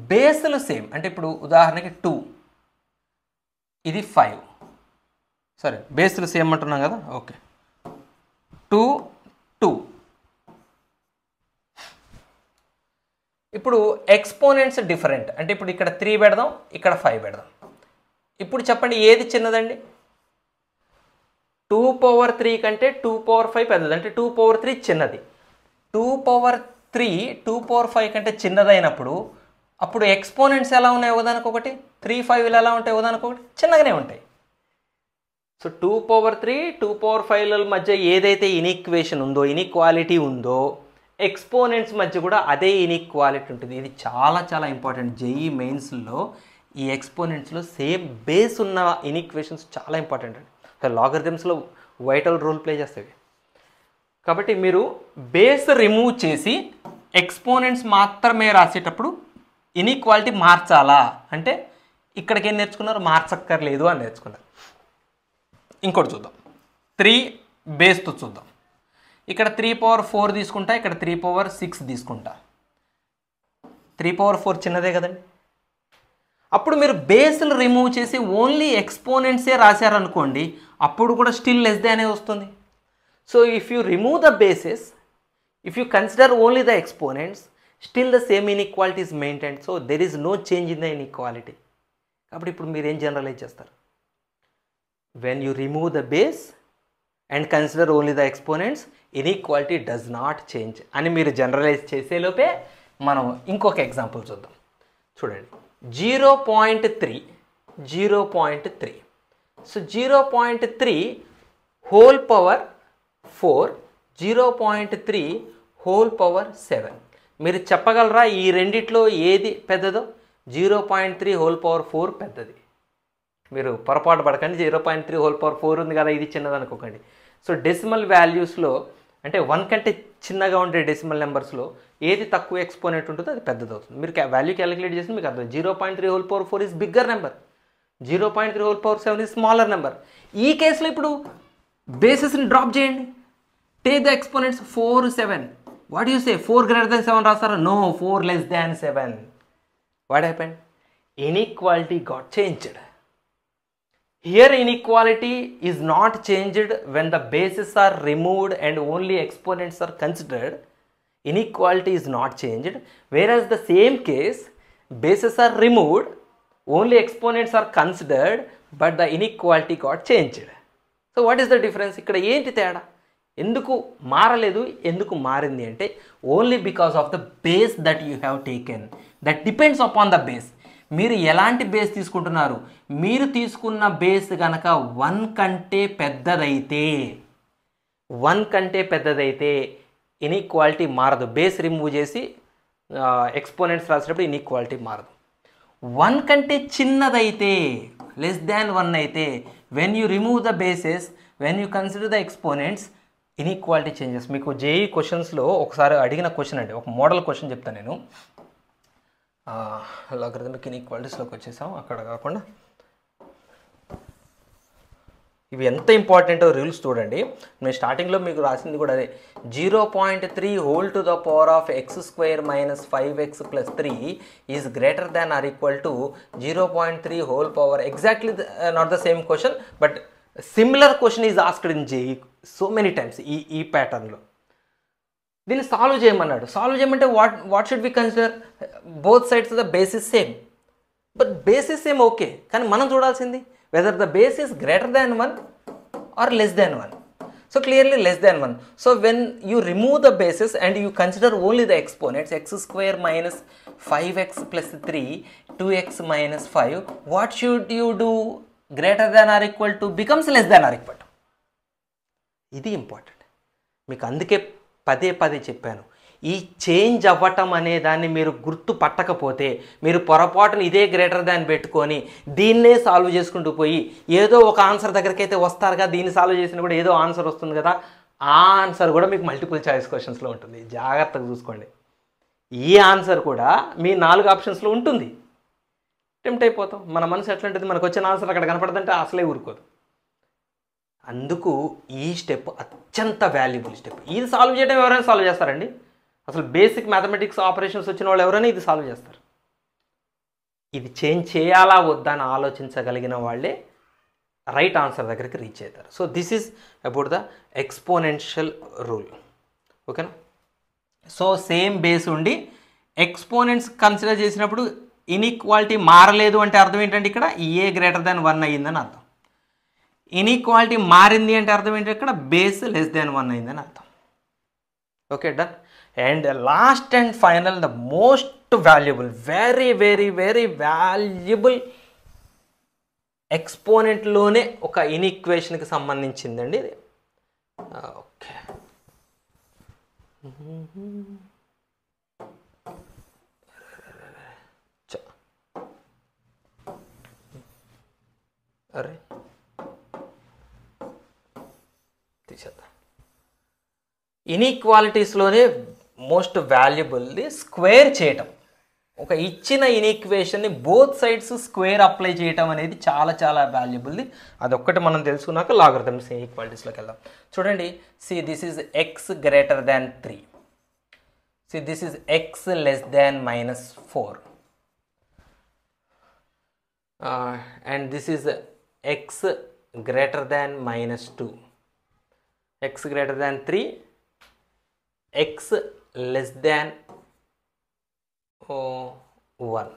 Speaker 1: బేస్లు సేమ్. అంటే ఇప్పుడు ఉదాహరణకి 2, ఇది 5. సరే, బేస్లు సేమ్ అంటున్నాం కదా. ఓకే, 2 2. ఇప్పుడు ఎక్స్పోనెంట్స్ డిఫరెంట్. అంటే ఇప్పుడు ఇక్కడ 3 పెడదాం, ఇక్కడ 5 పెడదాం. ఇప్పుడు చెప్పండి, ఏది చిన్నదండి? 2 పవర్ 3 కంటే 2 పవర్ 5 పెద్దది. అంటే 2 పవర్ 3 చిన్నది. 2 పవర్ 3 2 పవర్ 5 కంటే చిన్నదైనప్పుడు అప్పుడు ఎక్స్పోనెంట్స్ ఎలా ఉన్నాయి? ఒకదానికొకటి 3 5 ఎలా ఉంటాయి? ఒకదానికొకటి చిన్నగానే ఉంటాయి. సో 2 పవర్ 3 2 పవర్ 5 మధ్య ఏదైతే ఇన్ఈక్వేషన్ ఉందో, ఇన్ఈక్వాలిటీ ఉందో, ఎక్స్పోనెంట్స్ మధ్య కూడా అదే ఇన్ఈక్వాలిటీ ఉంటుంది. ఇది చాలా చాలా ఇంపార్టెంట్. జేఈ మెయిన్స్లో ఈ ఎక్స్పోనెంట్స్లో సేమ్ బేస్ ఉన్న ఇన్ఈక్వేషన్స్ చాలా ఇంపార్టెంట్ అండి. లాగరిథమ్స్లో వైటల్ రోల్ ప్లే చేస్తాయి. కాబట్టి మీరు బేస్ రిమూవ్ చేసి ఎక్స్పోనెంట్స్ మాత్రమే రాసేటప్పుడు ఇన్ఈక్వాలిటీ మార్చాలా అంటే ఇక్కడికి ఏం నేర్చుకున్నారు, మార్చక్కర్లేదు అని నేర్చుకున్నారు. ఇంకోటి చూద్దాం, 3 బేస్తో చూద్దాం. ఇక్కడ 3 పవర్ 4 తీసుకుంటా, ఇక్కడ 3 పవర్ 6 తీసుకుంటా. 3 పవర్ 4 చిన్నదే కదండి. అప్పుడు మీరు బేస్లు రిమూవ్ చేసి ఓన్లీ ఎక్స్పోనెంట్సే రాశారనుకోండి, అప్పుడు కూడా స్టిల్ లెస్ దానే వస్తుంది. So if you remove the bases, if you consider only the exponents, still the same inequality is maintain. So there is no change in the inequality. కాబట్టి ఇప్పుడు మీరు ఏం జనరలైజ్ చేస్తారు, when you remove the base and consider only the exponents, inequality does not change అని మీరు generalise చేసేలోపే మనం ఇంకొక example చూద్దాం. చూడండి, 0.3 so 0.3 whole power 4, 0.3 whole power 7. మీరు చెప్పగలరా ఈ రెండిట్లో ఏది పెద్దదో? 0.3 హోల్ పవర్ 4 పెద్దది. మీరు పొరపాటు పడకండి, 0.3 హోల్ పవర్ 4 ఉంది కదా ఇది చిన్నది అనుకోకండి. సో డెసిమల్ వాల్యూస్లో అంటే 1 కంటే చిన్నగా ఉండే డెసిమల్ నెంబర్స్లో ఏది తక్కువ ఎక్స్పోనెంట్ ఉంటుందో అది పెద్దది అవుతుంది. మీరు వాల్యూ క్యాలిక్యులేట్ చేసి మీకు అర్థం. 0.3 whole power 4 is bigger number, 0.3 whole power 7 is smaller number. ఈ కేసులో ఇప్పుడు బేసెస్ని డ్రాప్ చేయండి. Take the exponents 4, 7. What you say, 4 greater than 7 రాస్తారా? No, 4 less than 7. What happened? Inequality got changed. Here inequality is not changed when the bases are removed and only exponents are considered. Inequality is not changed. Whereas the same case, bases are removed, only exponents are considered, but the inequality got changed. So what is the difference? ఇక్కడ ఏంటి తేడా? ఎందుకు మారలేదు, ఎందుకు మారింది అంటే only because of the base that you have taken. That depends upon the base. మీరు ఎలాంటి బేస్ తీసుకుంటున్నారు? మీరు తీసుకున్న బేస్ కనుక 1 కంటే పెద్దదైతే ఇన్ఈక్వాలిటీ మారదు. బేస్ రిమూవ్ చేసి ఎక్స్పోనెంట్స్ రాసేటప్పుడు ఇన్ఈక్వాలిటీ మారదు. 1 కంటే చిన్నదైతే, లెస్ దాన్ 1 అయితే, when you remove the bases, when you consider the exponents, inequality changes. మీకు జేఈ క్వశ్చన్స్లో ఒకసారి అడిగిన క్వశ్చన్ అండి, ఒక మోడల్ క్వశ్చన్ చెప్తాను నేను. లాగరిథమిక్ ఇన్ఈక్వాలిటీస్లోకి వచ్చేసాం. అక్కడ కాకుండా ఇవి ఎంత ఇంపార్టెంటో రూల్స్ చూడండి. నేను స్టార్టింగ్లో మీకు రాసింది కూడా అదే. 0.3 whole to the power of x² minus 5x plus 3 is greater than or equal to 0.3 whole power. Exactly not the same question, but similar question is asked in JEE so many times ఈ ప్యాటర్న్లో. దీన్ని solve చేయమన్నాడు. Solve చేయమంటే what should be consider? Both sides the basis same. But basis same okay, కానీ మనం చూడాల్సింది whether the base is greater than 1 or less than 1. So clearly less than 1. So when you remove the basis and you consider only the exponents, x² minus 5x plus 3, 2x minus 5, what should you do? Greater than or equal to becomes less than or equal to. ఇది important. మీకు అందుకే పదే చెప్పాను, ఈ change అవ్వటం అనే దాన్ని మీరు గుర్తు పట్టకపోతే, మీరు పొరపాటును ఇదే గ్రేటర్ దాన్ పెట్టుకొని దీన్నే సాల్వ్ చేసుకుంటూ పోయి ఏదో ఒక ఆన్సర్ దగ్గరికి అయితే వస్తారుగా, దీన్ని సాల్వ్ చేసినా కూడా ఏదో ఆన్సర్ వస్తుంది కదా, ఆ ఆన్సర్ కూడా మీకు మల్టిపుల్ చాయిస్ క్వశ్చన్స్లో ఉంటుంది. జాగ్రత్తగా చూసుకోండి. ఈ ఆన్సర్ కూడా మీ 4 ఆప్షన్స్లో ఉంటుంది. టెంప్ట్ అయిపోతాం. మన మనసు ఎట్లా ఉంటుంది, మనకు వచ్చిన ఆన్సర్ అక్కడ కనపడదంటే అసలే ఊరుకోదు. అందుకు ఈ స్టెప్ అత్యంత వాల్యుబుల్ స్టెప్. ఇది సాల్వ్ చేయడం ఎవరైనా సాల్వ్ చేస్తారండి? అసలు బేసిక్ మ్యాథమెటిక్స్ ఆపరేషన్స్ వచ్చిన వాళ్ళు ఎవరైనా ఇది సాల్వ్ చేస్తారు. ఇది చేంజ్ చేయాలా వద్దా అని ఆలోచించగలిగిన వాళ్ళే రైట్ ఆన్సర్ దగ్గరికి రీచ్ అవుతారు. So this is about the exponential rule. ఓకేనా? సో సేమ్ బేస్ ఉండి ఎక్స్పోనెంట్స్ కన్సిడర్ చేసినప్పుడు ఇన్ఈక్వాలిటీ మారలేదు అంటే అర్థం ఏంటంటే ఇక్కడ ఏ గ్రేటర్ దాన్ 1 అయ్యిందని అర్థం. ఇన్ఈక్వాలిటీ మారింది అంటే అర్థం ఏంటి, ఇక్కడ బేస్ లెస్ దాన్ 1 అయిందని అర్థం. Okay, done. And last and final, the most valuable, very valuable ఎక్స్పోనెంట్లోనే ఒక ఇన్ఈక్వేషన్కి సంబంధించిందండి ఇది. ఓకే, అరే తీసేద్దాం. ఇన్ఈక్వాలిటీస్లోనే మోస్ట్ వాల్యుబుల్ది స్క్వేర్ చేయటం. ఒక ఇచ్చిన ఇన్ఈక్వేషన్ని బోత్ సైడ్స్ స్క్వేర్ అప్లై చేయటం అనేది చాలా చాలా వాల్యుబుల్ది. అదొక్కటి మనం తెలుసుకున్నాక లాగరిథమ్స్ ఈక్వాలిటీస్లోకి వెళ్దాం. చూడండి, see this is X greater than 3, see this is X less than -4, and this is X greater than -2, X greater than 3, X less than 1.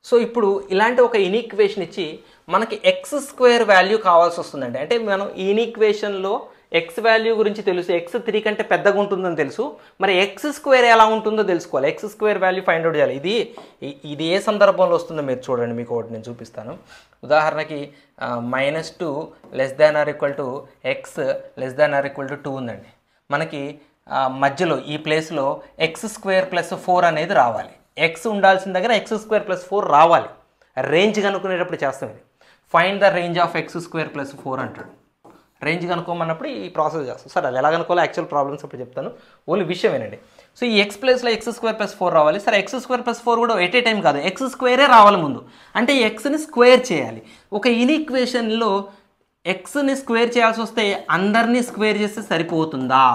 Speaker 1: So ఇప్పుడు ఇలాంటి ఒక ఇన్ఈక్వేషన్ ఇచ్చి మనకి ఎక్స్ స్క్వేర్ వాల్యూ కావాల్సి వస్తుందండి. అంటే మనం ఈ ఇన్ఈక్వేషన్లో ఎక్స్ వాల్యూ గురించి తెలుసు, ఎక్స్ 3 కంటే పెద్దగా ఉంటుందని తెలుసు. మరి ఎక్స్ స్క్వేర్ ఎలా ఉంటుందో తెలుసుకోవాలి. X square value find out చేయాలి. ఇది ఏ సందర్భంలో వస్తుందో మీరు చూడండి, మీకు ఒకటి నేను చూపిస్తాను. ఉదాహరణకి -2 less than or equal to X less than or equal to 2 ఉందండి. మనకి మధ్యలో ఈ ప్లేస్లో ఎక్స్ స్క్వేర్ ప్లస్ 4 అనేది రావాలి. ఎక్స్ ఉండాల్సిన దగ్గర ఎక్స్ స్క్వేర్ ప్లస్ 4 రావాలి. రేంజ్ కనుక్కునేటప్పుడు చేస్తాం ఇది. Find the range of X square plus 4 అంటాడు. రేంజ్ కనుక్కోమన్నప్పుడు ఈ ప్రాసెస్ చేస్తాం. సరే, అది ఎలా కనుక్కోవాలో యాక్చువల్ ప్రాబ్లమ్స్ అప్పుడు చెప్తాను, ఓన్లీ విషయం ఏనండి. సో ఈ ఎక్స్ ప్లేస్లో ఎక్స్ స్క్వేర్ ప్లస్ 4 రావాలి. సరే, ఎక్స్ స్క్వేర్ ప్లస్ 4 కూడా ఎట్ ఏ టైం కాదు, ఎక్స్ స్క్వేరే రావాలి ముందు. అంటే ఎక్స్ని స్క్వేర్ చేయాలి. ఒక ఇన్ఈక్వేషన్లో ఎక్స్ని స్క్వేర్ చేయాల్సి వస్తే అందరినీ స్క్వేర్ చేస్తే సరిపోతుందా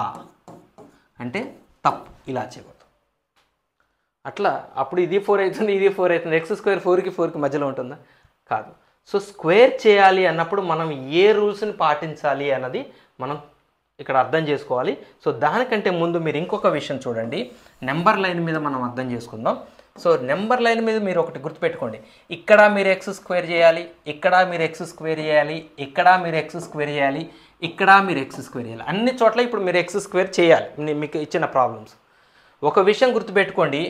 Speaker 1: అంటే తప్పు, ఇలా చేయకూడదు. అట్లా అప్పుడు ఇది 4 అవుతుంది, ఇది 4 అవుతుంది. ఎక్స్ స్క్వేర్ 4కి 4కి మధ్యలో ఉంటుందా? కాదు. సో స్క్వేర్ చేయాలి అన్నప్పుడు మనం ఏ రూల్స్ని పాటించాలి అన్నది మనం ఇక్కడ అర్థం చేసుకోవాలి. సో దానికంటే ముందు మీరు ఇంకొక విషయం చూడండి, నెంబర్ లైన్ మీద మనం అర్థం చేసుకుందాం. సో నెంబర్ లైన్ మీద మీరు ఒకటి గుర్తుపెట్టుకోండి, ఇక్కడ మీరు ఎక్స్ స్క్వేర్ చేయాలి, ఇక్కడ మీరు ఎక్స్ స్క్వేర్ చేయాలి, ఇక్కడ మీరు ఎక్స్ స్క్వేర్ చేయాలి, ఇక్కడ మీరు ఎక్స్ స్క్వేర్ చేయాలి. అన్ని చోట్ల ఇప్పుడు మీరు ఎక్స్ స్క్వేర్ చేయాలి మీకు ఇచ్చిన ప్రాబ్లమ్స్. ఒక విషయం గుర్తుపెట్టుకోండి,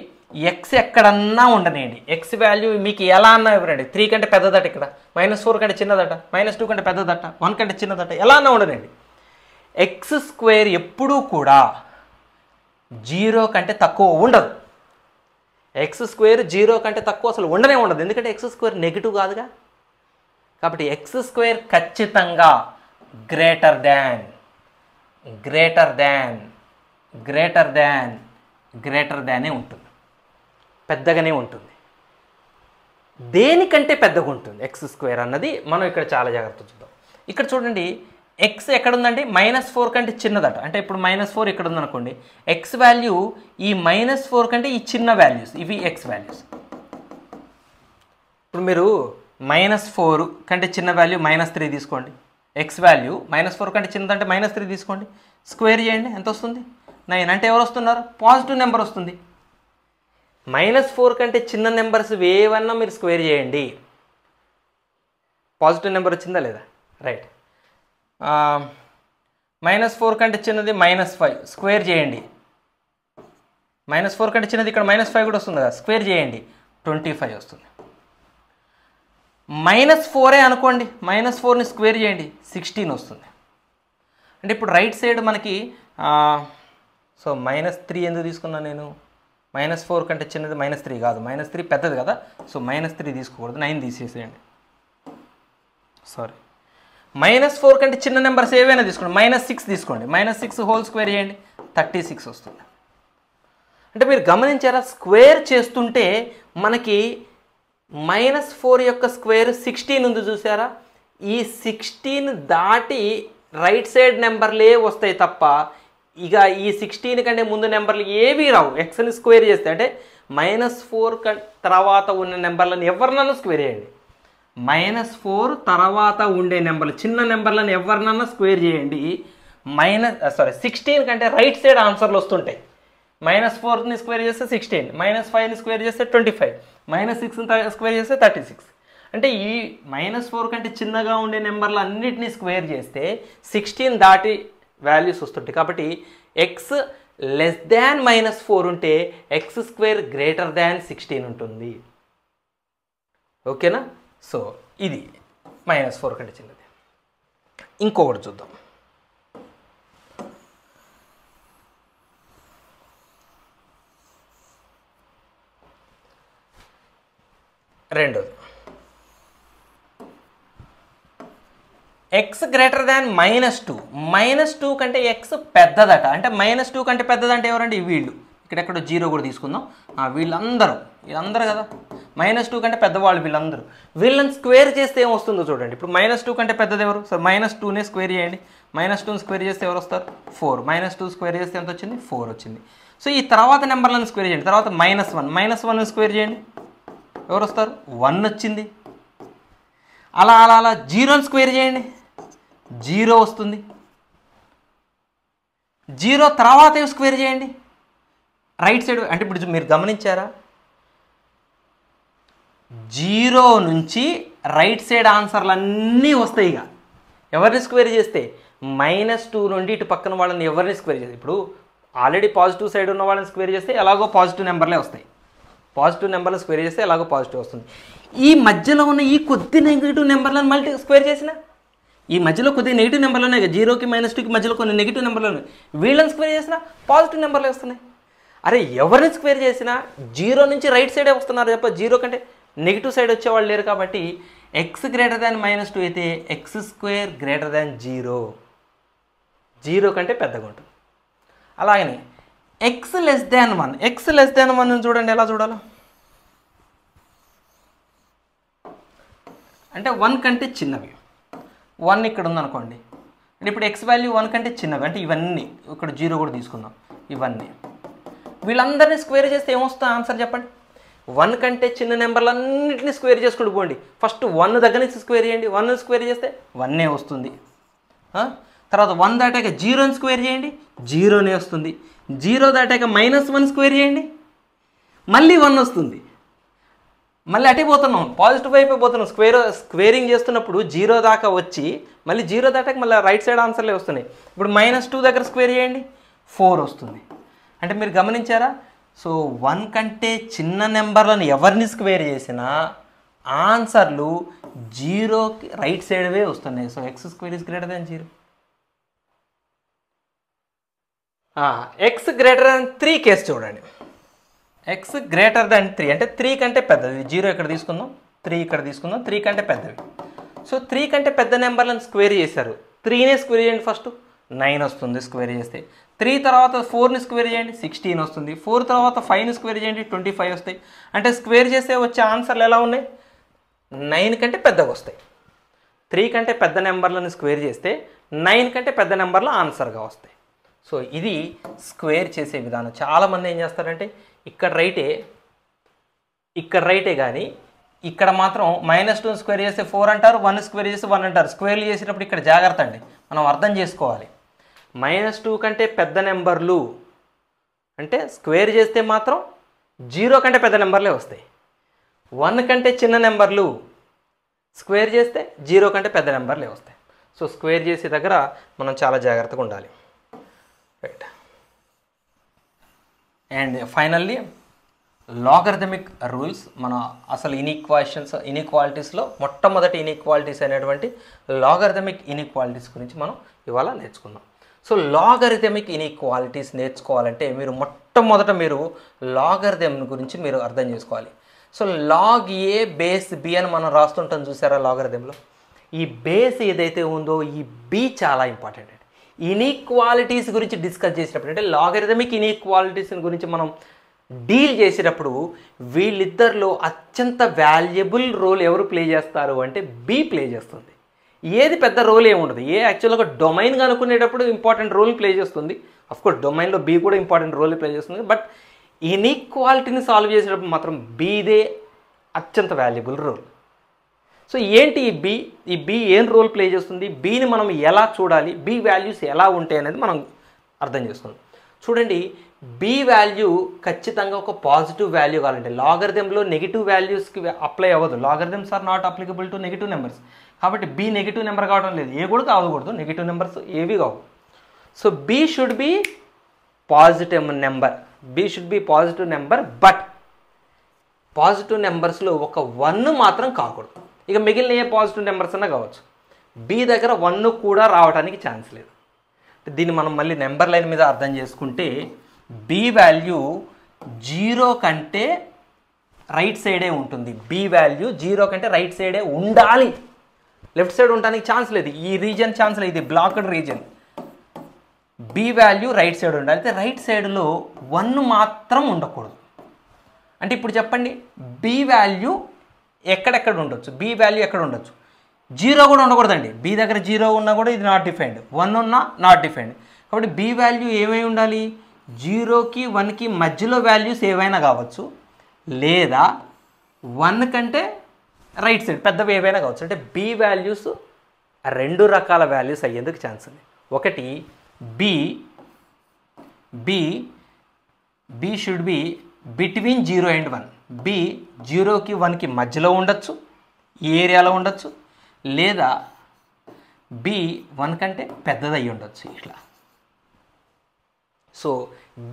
Speaker 1: ఎక్స్ ఎక్కడన్నా ఉండనండి, ఎక్స్ వాల్యూ మీకు ఎలా అన్నా ఇవ్వరండి. 3 కంటే పెద్దదట, ఇక్కడ -4 కంటే చిన్నదట, -2 కంటే పెద్దదట, 1 కంటే చిన్నదట, ఎలా అన్నా ఉండనండి. ఎక్స్ స్క్వేర్ ఎప్పుడూ కూడా 0 కంటే తక్కువ ఉండదు. ఎక్స్ స్క్వేర్ 0 కంటే తక్కువ అసలు ఉండనే ఉండదు, ఎందుకంటే ఎక్స్ స్క్వేర్ నెగిటివ్ కాదుగా. కాబట్టి ఎక్స్ స్క్వేర్ ఖచ్చితంగా గ్రేటర్ దాన్ ఉంటుంది, పెద్దగానే ఉంటుంది. దేనికంటే పెద్దగా ఉంటుంది ఎక్స్ స్క్వేర్ అన్నది మనం ఇక్కడ చాలా జాగ్రత్తగా చూద్దాం. ఇక్కడ చూడండి, ఎక్స్ ఎక్కడుందండి, -4 కంటే చిన్నదట. అంటే ఇప్పుడు -4 ఇక్కడ ఉందనుకోండి, ఎక్స్ వాల్యూ ఈ -4 కంటే ఈ చిన్న వాల్యూస్, ఇవి ఎక్స్ వాల్యూస్. ఇప్పుడు మీరు -4 కంటే చిన్న వాల్యూ -3 తీసుకోండి. ఎక్స్ వాల్యూ -4 కంటే చిన్నదంటే -3 తీసుకోండి, స్క్వేర్ చేయండి, ఎంత వస్తుంది? 9. అంటే ఎవరు వస్తున్నారు? పాజిటివ్ నెంబర్ వస్తుంది. -4 కంటే చిన్న నెంబర్స్ ఏవన్నా మీరు స్క్వేర్ చేయండి, పాజిటివ్ నెంబర్ వచ్చిందా లేదా? రైట్. -4 కంటే చిన్నది -5, స్క్వేర్ చేయండి. -4 కంటే చిన్నది ఇక్కడ -5 కూడా వస్తుంది కదా, స్క్వేర్ చేయండి, 25 వస్తుంది. -4 అనుకోండి, -4ని స్క్వేర్ చేయండి, 16 వస్తుంది. అంటే ఇప్పుడు రైట్ సైడ్ మనకి సో -3 ఎందుకు తీసుకున్నాను నేను? -4 కంటే చిన్నది -3 కాదు, -3 పెద్దది కదా, సో -3 తీసుకోకూడదు, 9 తీసేసేయండి. సారీ, -4 కంటే చిన్న నెంబర్స్ ఏవైనా తీసుకోండి, -6 తీసుకోండి, -6 హోల్ స్క్వేర్ చేయండి, 36 వస్తుంది. అంటే మీరు గమనించారా, స్క్వేర్ చేస్తుంటే మనకి -4 యొక్క స్క్వేర్ 16 ఉంది చూసారా, ఈ 16 దాటి రైట్ సైడ్ నెంబర్లే వస్తాయి తప్ప ఇక ఈ 16 కంటే ముందు నెంబర్లు ఏవి రావు. ఎక్స్ని స్క్వేర్ చేస్తే అంటే -4 తర్వాత ఉన్న నెంబర్లను ఎవరినన్నా స్క్వేర్ చేయండి, -4 తర్వాత ఉండే నెంబర్లు చిన్న నెంబర్లను ఎవరినన్నా స్క్వేర్ చేయండి, 16 కంటే రైట్ సైడ్ ఆన్సర్లు వస్తుంటాయి. -4ని స్క్వేర్ చేస్తే 16, -5ని స్క్వేర్ చేస్తే 25, -6ని స్క్వేర్ చేస్తే 36. అంటే ఈ -4 కంటే చిన్నగా ఉండే నెంబర్లు అన్నిటినీ స్క్వేర్ చేస్తే 16 దాటి వాల్యూస్ వస్తుంటాయి. కాబట్టి ఎక్స్ లెస్ దాన్ -4 ఉంటే ఎక్స్ స్క్వేర్ గ్రేటర్ దాన్ 16 ఉంటుంది. ఓకేనా? సో ఇది -4 కంటే చిన్నది. ఇంకొకటి చూద్దాం. రెండోది x గ్రేటర్ దాన్ -2. -2 కంటే x పెద్దదట. అంటే -2 కంటే పెద్దదంటే ఎవరండి? వీళ్ళు. ఇక్కడెక్కడ 0 కూడా తీసుకుందాం. వీళ్ళందరూ కదా, -2 కంటే పెద్దవాళ్ళు వీళ్ళందరూ. వీళ్ళని స్క్వేర్ చేస్తే ఏమొస్తుందో చూడండి. ఇప్పుడు -2 కంటే పెద్దది ఎవరు? సో -2నే స్క్వేర్ చేయండి. -2ని స్క్వేర్ చేస్తే ఎవరు వస్తారు? 4. -2 స్క్వేర్ చేస్తే ఎంత వచ్చింది? 4 వచ్చింది. సో ఈ తర్వాత నెంబర్లను స్క్వేర్ చేయండి. తర్వాత -1 స్క్వేర్ చేయండి, ఎవరు వస్తారు? 1 వచ్చింది. అలా 0ని స్క్వేర్ చేయండి, 0 వస్తుంది. 0 తర్వాత స్క్వేర్ చేయండి రైట్ సైడ్. అంటే ఇప్పుడు మీరు గమనించారా, 0 నుంచి రైట్ సైడ్ ఆన్సర్లు అన్నీ వస్తాయి. ఇక ఎవరిని స్క్వేర్ చేస్తే -2 నుండి ఇటు పక్కన వాళ్ళని ఎవరిని స్క్వేర్ చేస్తే, ఇప్పుడు ఆల్రెడీ పాజిటివ్ సైడ్ ఉన్న వాళ్ళని స్క్వేర్ చేస్తే ఎలాగో పాజిటివ్ నెంబర్లే వస్తాయి. పాజిటివ్ నెంబర్లు స్క్వేర్ చేస్తే ఎలాగో పాజిటివ్ వస్తుంది. ఈ మధ్యలో ఉన్న ఈ కొద్ది నెగిటివ్ నెంబర్లను మళ్ళీ స్క్వేర్ చేసిన, ఈ మధ్యలో కొద్దిగా నెగిటివ్ నెంబర్లు ఉన్నాయి. 0కి -2కి మధ్యలో కొన్ని నెగిటివ్ నెంబర్లు ఉన్నాయి. వీళ్ళని స్క్వేర్ చేసినా పాజిటివ్ నెంబర్లే వస్తున్నాయి. అరే ఎవరిని స్క్వేర్ చేసినా 0 నుంచి రైట్ సైడే వస్తున్నారు తప్ప 0 కంటే నెగిటివ్ సైడ్ వచ్చేవాళ్ళు లేరు. కాబట్టి x గ్రేటర్ దాన్ -2 అయితే x² గ్రేటర్ దాన్ 0 కంటే పెద్దగా ఉంటుంది. అలాగనే x లెస్ దాన్ 1 చూడండి ఎలా చూడాలో. అంటే 1 కంటే చిన్నవి. 1 ఇక్కడ ఉందనుకోండి. అంటే ఇప్పుడు x వాల్యూ 1 కంటే చిన్నవి. అంటే ఇవన్నీ ఇక్కడ 0 కూడా తీసుకుందాం. ఇవన్నీ వీళ్ళందరినీ స్క్వేర్ చేస్తే ఏమొస్తుంది ఆన్సర్ చెప్పండి? 1 కంటే చిన్న నెంబర్లన్నింటినీ స్క్వేర్ చేసుకుంటూ పోండి. ఫస్ట్ 1 దగ్గర నుంచి స్క్వేర్ చేయండి. 1 స్క్వేర్ చేస్తే 1 వస్తుంది. తర్వాత 1 దాటాక 0ని స్క్వేర్ చేయండి, 0 వస్తుంది. 0 దాటాక -1 స్క్వేర్ చేయండి, మళ్ళీ 1 వస్తుంది. మళ్ళీ అటే పోతున్నాం, పాజిటివ్ వైపే పోతున్నాం. స్క్వేరింగ్ చేస్తున్నప్పుడు 0 దాకా వచ్చి మళ్ళీ 0 దాటాక మళ్ళీ రైట్ సైడ్ ఆన్సర్లే వస్తున్నాయి. ఇప్పుడు -2 దగ్గర స్క్వేర్ చేయండి, 4 వస్తుంది. అంటే మీరు గమనించారా? సో 1 కంటే చిన్న నెంబర్లను ఎవరిని స్క్వేర్ చేసినా ఆన్సర్లు 0కి రైట్ సైడ్వే వస్తున్నాయి. So x² is greater than 0. x greater than 3 case చూడండి. x గ్రేటర్ దాన్ 3 అంటే 3 కంటే పెద్దది. 0 ఇక్కడ తీసుకుందాం, 3 ఇక్కడ తీసుకుందాం. 3 కంటే పెద్దవి. సో 3 కంటే పెద్ద నెంబర్లను స్క్వేర్ చేశారు. 3నే స్క్వేర్ చేయండి, ఫస్ట్ 9 వస్తుంది స్క్వేర్ చేస్తే. 3 తర్వాత 4ని స్క్వేర్ చేయండి, 16 వస్తుంది. 4 తర్వాత 5ని స్క్వేర్ చేయండి, 25 వస్తాయి. అంటే స్క్వేర్ చేస్తే వచ్చే ఆన్సర్లు ఎలా ఉన్నాయి? 9 కంటే పెద్దగా వస్తాయి. 3 కంటే పెద్ద నెంబర్లను స్క్వేర్ చేస్తే 9 కంటే పెద్ద నెంబర్లు ఆన్సర్గా వస్తాయి. సో ఇది స్క్వేర్ చేసే విధానం. చాలామంది ఏం చేస్తారంటే ఇక్కడ రైటే కానీ ఇక్కడ మాత్రం -2 స్క్వేర్ చేస్తే 4 అంటారు, 1 స్క్వేర్ చేస్తే 1 అంటారు. స్క్వేర్లు చేసేటప్పుడు ఇక్కడ జాగ్రత్త అండి, మనం అర్థం చేసుకోవాలి. -2 కంటే పెద్ద నెంబర్లు అంటే స్క్వేర్ చేస్తే మాత్రం 0 కంటే పెద్ద నెంబర్లే వస్తాయి. 1 కంటే చిన్న నెంబర్లు స్క్వేర్ చేస్తే 0 కంటే పెద్ద నెంబర్లే వస్తాయి. సో స్క్వేర్ చేసే దగ్గర మనం చాలా జాగ్రత్తగా ఉండాలి. Right. And finally logarithmic rules. మన అసలు ఇన్ఈక్వాలిటీస్లో మొట్టమొదటి ఇన్ఈక్వాలిటీస్ అనేటువంటి లాగరిథమిక్ ఇన్ఈక్వాలిటీస్ గురించి మనం ఇవాళ నేర్చుకుందాం. సో లాగరిథమిక్ ఇన్ఈక్వాలిటీస్ నేర్చుకోవాలంటే మీరు మొట్టమొదట లాగరిథమ్ గురించి మీరు అర్థం చేసుకోవాలి. సో లాగ్ ఏ బేస్ బి అని మనం రాస్తుంటాం చూసారా లాగరిథంలో. ఈ బేస్ ఏదైతే ఉందో ఈ బి చాలా ఇంపార్టెంట్ అండి. ఇన్ఈక్వాలిటీస్ గురించి డిస్కస్ చేసినప్పుడు అంటే లాగరిథమిక్ ఇన్ఈక్వాలిటీస్ గురించి మనం డీల్ చేసేటప్పుడు వీళ్ళిద్దరిలో అత్యంత వాల్యుబుల్ రోల్ ఎవరు ప్లే చేస్తారు అంటే బి ప్లే చేస్తుంది. ఏది పెద్ద రోల్ ఏముండదు. ఏ యాక్చువల్గా డొమైన్ అనుకునేటప్పుడు ఇంపార్టెంట్ రోల్ ప్లే చేస్తుంది. అఫ్కోర్స్ డొమైన్లో బి కూడా ఇంపార్టెంట్ రోల్ ప్లే చేస్తుంది. బట్ ఇన్ఈక్వాలిటీని సాల్వ్ చేసేటప్పుడు మాత్రం బీదే అత్యంత వాల్యుబుల్ రోల్. సో ఏంటి ఈ బి ఏం రోల్ ప్లే చేస్తుంది, బీని మనం ఎలా చూడాలి, బి వాల్యూస్ ఎలా ఉంటాయి అనేది మనం అర్థం చేసుకుందాం. చూడండి, బి వాల్యూ ఖచ్చితంగా ఒక పాజిటివ్ వాల్యూ కావాలంటే లాగరిథంలో నెగిటివ్ వాల్యూస్కి అప్లై అవ్వదు. Logarithms are not applicable to negative numbers. కాబట్టి బి నెగిటివ్ నెంబర్ కావడం లేదు, ఏ కూడా కావకూడదు, నెగిటివ్ నెంబర్స్ ఏవి కావు. So B should be positive number, B should be positive number. But positive నెంబర్స్లో ఒక 1 మాత్రం కాకూడదు. ఇక మిగిలిన ఏ పాజిటివ్ నెంబర్స్ అన్నా కావచ్చు. బి దగ్గర 1 కూడా రావడానికి ఛాన్స్ లేదు. దీన్ని మనం మళ్ళీ నెంబర్ లైన్ మీద అర్థం చేసుకుంటే బి వాల్యూ 0 కంటే రైట్ సైడే ఉంటుంది. బి వాల్యూ 0 కంటే రైట్ సైడే ఉండాలి, లెఫ్ట్ సైడ్ ఉండడానికి ఛాన్స్ లేదు. ఈ రీజన్ ఛాన్స్ లేదు, ఇది blocked reason. B value right side ఉండాలి. అయితే రైట్ సైడ్లో 1 మాత్రం ఉండకూడదు. అంటే ఇప్పుడు చెప్పండి, బి వాల్యూ ఎక్కడెక్కడ ఉండొచ్చు? బి వాల్యూ ఎక్కడ ఉండొచ్చు? 0 కూడా ఉండకూడదండి. బి దగ్గర 0 ఉన్నా కూడా ఇది నాట్ డిఫైన్డ్, 1 ఉన్నా నాట్ డిఫైన్డ్. కాబట్టి బి వాల్యూ ఏమై ఉండాలి? 0కి 1కి మధ్యలో వాల్యూస్ ఏవైనా కావచ్చు, లేదా 1 కంటే రైట్ సైడ్ పెద్దవి ఏవైనా కావచ్చు. అంటే బి వాల్యూస్ 2 రకాల వాల్యూస్ అయ్యేందుకు ఛాన్స్ ఉంది. ఒకటి B should be between 0 and 1. B 0కి 1కి మధ్యలో ఉండొచ్చు, ఈ ఏరియాలో ఉండొచ్చు, లేదా బి 1 కంటే పెద్దది అయ్యి ఉండొచ్చు ఇట్లా. సో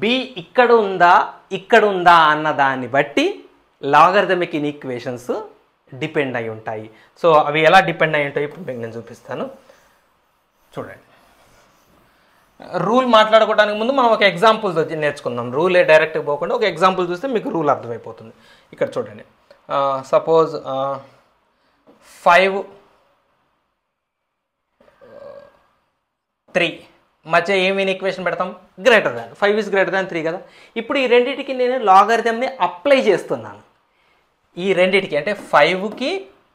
Speaker 1: బి ఇక్కడ ఉందా అన్న దాన్ని బట్టి లాగరిథమిక్ ఇన్ఈక్వేషన్స్ డిపెండ్ అయి ఉంటాయి. సో అవి ఎలా డిపెండ్ అయి ఉంటాయి ఇప్పుడు మీకు నేను చూపిస్తాను. చూడండి, రూల్ మాట్లాడుకోవడానికి ముందు మనం ఒక ఎగ్జాంపుల్స్ వచ్చి నేర్చుకుందాం. రూలే డైరెక్ట్గా పోకుండా ఒక ఎగ్జాంపుల్ చూస్తే మీకు రూల్ అర్థమైపోతుంది. ఇక్కడ చూడండి, సపోజ్ 5, 3 మధ్య ఏమి ఈక్వేషన్ పెడతాం? Greater than 5 is greater than 3 కదా. ఇప్పుడు ఈ రెండింటికి నేను లాగరిథంని అప్లై చేస్తున్నాను. ఈ రెండింటికి అంటే 5కి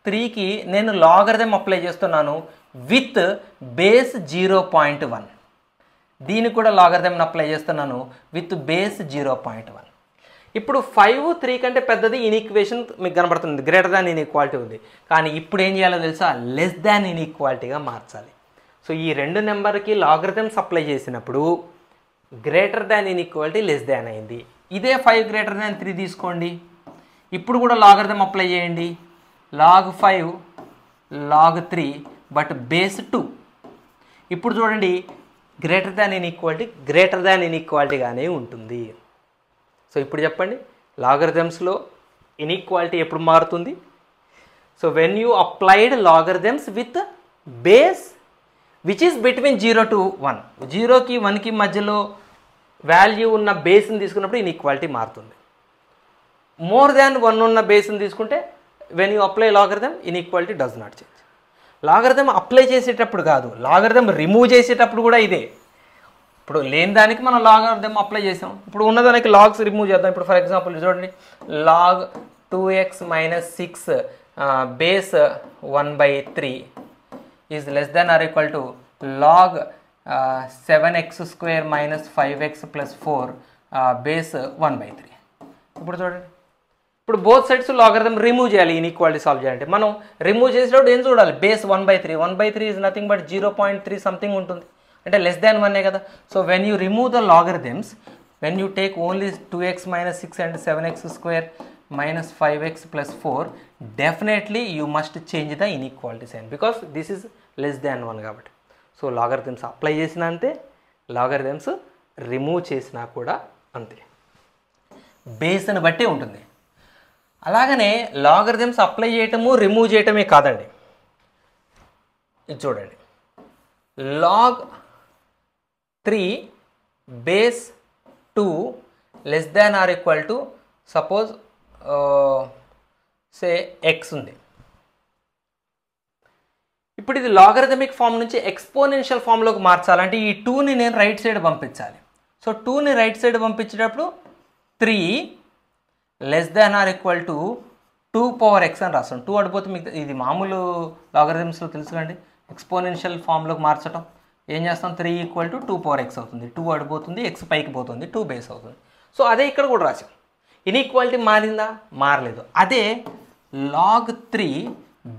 Speaker 1: 3కి నేను లాగరిథం అప్లై చేస్తున్నాను విత్ బేస్ 0.1. దీనికి కూడా లాగరిథంని అప్లై చేస్తున్నాను విత్ బేస్ 0.1. ఇప్పుడు 5, 3 కంటే పెద్దది ఇన్ఈక్వేషన్ మీకు కనబడుతుంది, గ్రేటర్ దాన్ ఇన్ఈక్వాలిటీ ఉంది. కానీ ఇప్పుడు ఏం చేయాలో తెలుసా? లెస్ దాన్ ఇన్ఈక్వాలిటీగా మార్చాలి. సో ఈ 2 నెంబర్కి లాగరిథమ్స్ అప్లై చేసినప్పుడు greater than inequality less than అయింది. ఇదే 5 గ్రేటర్ దాన్ 3 తీసుకోండి, ఇప్పుడు కూడా లాగరిథం అప్లై చేయండి. Log 5 log 3 but base 2. ఇప్పుడు చూడండి, గ్రేటర్ దాన్ ఇన్ఈక్వాలిటీగానే ఉంటుంది. సో ఇప్పుడు చెప్పండి, లాగరిథమ్స్లో ఇన్ఈక్వాలిటీ ఎప్పుడు మారుతుంది? So when you applied logarithms with base which is between 0 to 1. 0కి 1కి మధ్యలో వాల్యూ ఉన్న బేస్ని తీసుకున్నప్పుడు ఇన్ఈక్వాలిటీ మారుతుంది. మోర్ దాన్ 1 ఉన్న బేస్ని తీసుకుంటే when you apply logarithm inequality does not change. Logarithm apply చేసేటప్పుడు కాదు, లాగరిథం రిమూవ్ చేసేటప్పుడు కూడా ఇదే. ఇప్పుడు లేని దానికి మనం లాగరిథం అప్లై చేసాం, ఇప్పుడు ఉన్నదానికి లాగ్స్ రిమూవ్ చేద్దాం. ఇప్పుడు ఫర్ ఎగ్జాంపుల్ చూడండి, log 2x - 6 base 1/3 is less than or equal to log 7x² - 5x + 4 base 1/3. ఇప్పుడు చూడండి, ఇప్పుడు బోత్ సైడ్స్ లాగరిథం రిమూవ్ చేయాలి. ఇన్ఈక్వాలిటీ సాల్వ్ చేయాలంటే మనం రిమూవ్ చేసేటప్పుడు ఏం చూడాలి? Base 1/3. 1/3 is nothing but 0.3 something ఉంటుంది, అంటే లెస్ దాన్ 1 కదా. So when you remove the logarithms, when you take only 2x - 6 and 7x² - 5x + 4, definitely you must change the inequality sign because this is less than 1 కాబట్టి. So logarithms apply చేసినా అంతే, logarithms remove చేసినా కూడా అంతే, బేస్ని బట్టి ఉంటుంది. అలాగనే logarithms apply చేయటము రిమూవ్ చేయటమే కాదండి. ఇది చూడండి, log 3 base 2 less than or equal to suppose say x ఉంది. ఇప్పుడు ఇది లాగరిథమిక్ ఫామ్ నుంచి ఎక్స్పోనెన్షియల్ ఫామ్లోకి మార్చాలంటే ఈ 2ని నేను రైట్ సైడ్ పంపించాలి. సో 2ని రైట్ సైడ్ పంపించేటప్పుడు 3 less than or equal to 2 x అని రాస్తాం. 2 అడిపోతే మీకు ఇది మామూలు లాగరిథమ్స్లో తెలుసుకండి, ఎక్స్పోనెన్షియల్ ఫామ్లోకి మార్చడం ఏం చేస్తాం? 3 = 2 x అవుతుంది. 2 అడిపోతుంది, x పైకి పోతుంది, 2 బేస్ అవుతుంది. సో అదే ఇక్కడ కూడా రాసాం. ఇన్ఈక్వాలిటీ మారిందా? మారలేదు. అదే log 3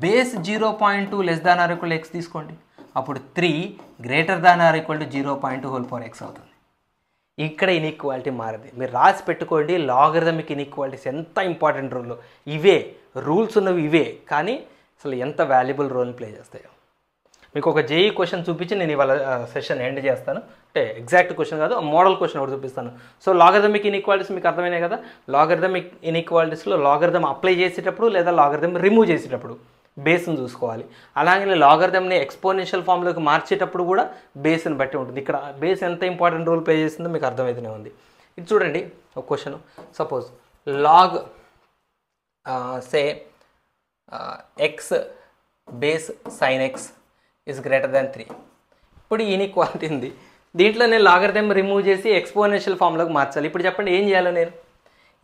Speaker 1: base 0.2 less than or equal x తీసుకోండి, అప్పుడు 3 greater than or equal to 0.2 x అవుతుంది. ఇక్కడ ఇన్ఈక్వాలిటీ మారింది. మీరు రాసి పెట్టుకోండి, లాగరిథమిక్ ఇన్ఈక్వాలిటీస్ ఎంత ఇంపార్టెంట్ రూల్. ఇవే రూల్స్ ఉన్నవి ఇవే, కానీ అసలు ఎంత వాల్యుబుల్ రోల్ని ప్లే చేస్తాయో. మీకు ఒక జేఈ క్వశ్చన్ చూపించి నేను ఇవాళ సెషన్ ఎండ్ చేస్తాను. అంటే ఎగ్జాక్ట్ క్వశ్చన్ కాదు, మోడల్ క్వశ్చన్ ఒకటి చూపిస్తాను. సో లాగరిథమిక్ ఇన్ఈక్వాలిటీస్ మీకు అర్థమైనాయి కదా. లాగరిథమిక్ ఇన్ఈక్వాలిటీస్లో లాగరిథం అప్లై చేసేటప్పుడు లేదా లాగరిథం రిమూవ్ చేసేటప్పుడు బేస్ని చూసుకోవాలి. అలాగే లాగరిథంని ఎక్స్పోనెన్షియల్ ఫామ్లోకి మార్చేటప్పుడు కూడా బేస్ని బట్టి ఉంటుంది. ఇక్కడ బేస్ ఎంత ఇంపార్టెంట్ రోల్ ప్లే చేస్తుందో మీకు అర్థమవుతూనే ఉంది. ఇది చూడండి ఒక question. Suppose log say x base sine x is greater than 3. ఇప్పుడు ఇన్ఈక్వాలిటీ ఉంది, దీంట్లో నేను లాగరిథం రిమూవ్ చేసి ఎక్స్పోనెన్షియల్ ఫామ్లోకి మార్చాలి. ఇప్పుడు చెప్పండి ఏం చేయాలో. నేను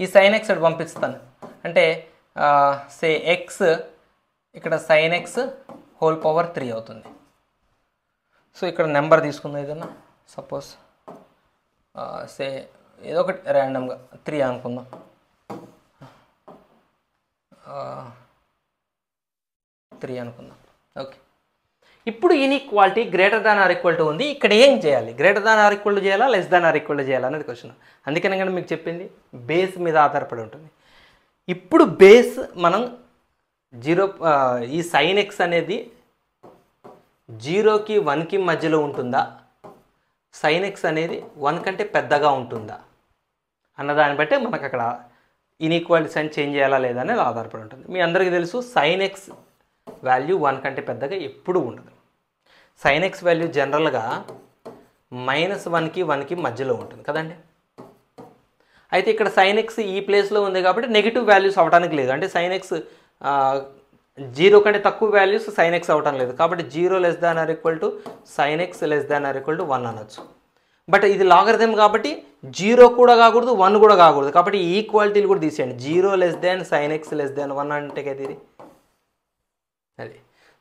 Speaker 1: ఈ సైన్ ఎక్స్ అటు పంపిస్తాను. అంటే సే ఎక్స్ ఇక్కడ సైన్ ఎక్స్ హోల్ పవర్ 3 అవుతుంది. సో ఇక్కడ నెంబర్ తీసుకుందాం ఏదన్నా. సపోజ్ సే ఏదో ఒకటి ర్యాండమ్గా 3 అనుకుందాం. 3 అనుకుందాం. ఓకే, ఇప్పుడు inequality greater than or equal to ఉంది. ఇక్కడ ఏం చేయాలి? Greater than or equal to చేయాలా, less than or equal to చేయాలా అనేది క్వశ్చన్. అందుకనే కానీ మీకు చెప్పింది బేస్ మీద ఆధారపడి ఉంటుంది. ఇప్పుడు బేస్ మనం 0 ఈ సైన్ ఎక్స్ అనేది 0కి 1కి మధ్యలో ఉంటుందా, సైన్ ఎక్స్ అనేది 1 కంటే పెద్దగా ఉంటుందా అన్నదాన్ని బట్టి మనకు అక్కడ ఇన్ఈక్వాలిటీ సైన్ చేంజ్ చేయాలా లేదా అనేది ఆధారపడి ఉంటుంది. మీ అందరికీ తెలుసు సైన్ ఎక్స్ వాల్యూ 1 కంటే పెద్దగా ఎప్పుడూ ఉండదు. సైన్ ఎక్స్ వాల్యూ జనరల్గా -1కి 1కి మధ్యలో ఉంటుంది కదండి. అయితే ఇక్కడ సైన్ ఎక్స్ ఈ ప్లేస్లో ఉంది కాబట్టి నెగిటివ్ వాల్యూస్ అవ్వడానికి లేదు. అంటే సైన్ ఎక్స్ 0 కంటే తక్కువ వాల్యూస్ సైన్ ఎక్స్ అవ్వటం లేదు. కాబట్టి 0 less than or equal to sign X less than or equal to 1 అనొచ్చు. బట్ ఇది లాగరిథం కాబట్టి 0 కూడా కాకూడదు, 1 కూడా కాకూడదు. కాబట్టి ఈ ఈక్వాలిటీలు కూడా తీసేయండి. 0 less than sign X less than 1 అంటే కదా ఇది. అది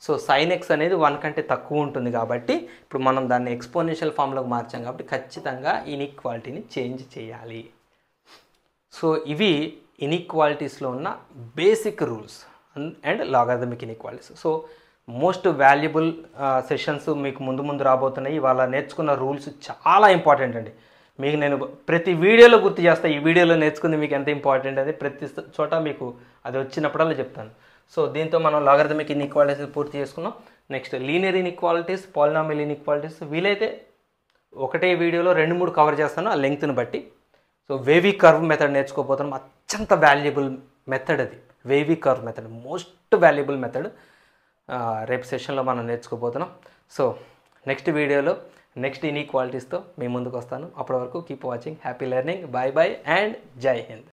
Speaker 1: సో సైన్ ఎక్స్ అనేది 1 కంటే తక్కువ ఉంటుంది కాబట్టి ఇప్పుడు మనం దాన్ని ఎక్స్పోనెన్షియల్ ఫామ్లోకి మార్చాం కాబట్టి ఖచ్చితంగా ఇన్ఈక్వాలిటీని చేంజ్ చేయాలి. సో ఇవి ఇన్ఈక్వాలిటీస్లో ఉన్న basic rules and logarithmic inequalities. So most valuable sessions మీకు ముందు రాబోతున్నాయి. ఇవాళ నేర్చుకున్న రూల్స్ చాలా ఇంపార్టెంట్ అండి. మీకు నేను ప్రతి వీడియోలో గుర్తు చేస్తాను, ఈ వీడియోలో నేర్చుకుంది మీకు ఎంత ఇంపార్టెంట్ అది ప్రతి చోట మీకు అది వచ్చినప్పుడల్లా చెప్తాను. సో దీంతో మనం లాగరిథమిక్ ఇన్ఈక్వాలిటీస్ పూర్తి చేసుకున్నాం. Next linear inequalities, polynomial inequalities వీలైతే ఒకటే వీడియోలో 2-3 కవర్ చేస్తాను ఆ లెంగ్త్ని బట్టి. సో వేవీ కర్వ్ మెథడ్ నేర్చుకోబోతున్నాం. అత్యంత వాల్యుబుల్ మెథడ్ అది. Wavy curve method most valuable method రేపు సెషన్లో మనం నేర్చుకోబోతున్నాం. సో నెక్స్ట్ వీడియోలో నెక్స్ట్ ఇన్ఈక్వాలిటీస్తో మీ ముందుకు వస్తాను. అప్పటి వరకు keep watching. Happy learning. Bye bye and జై హింద్.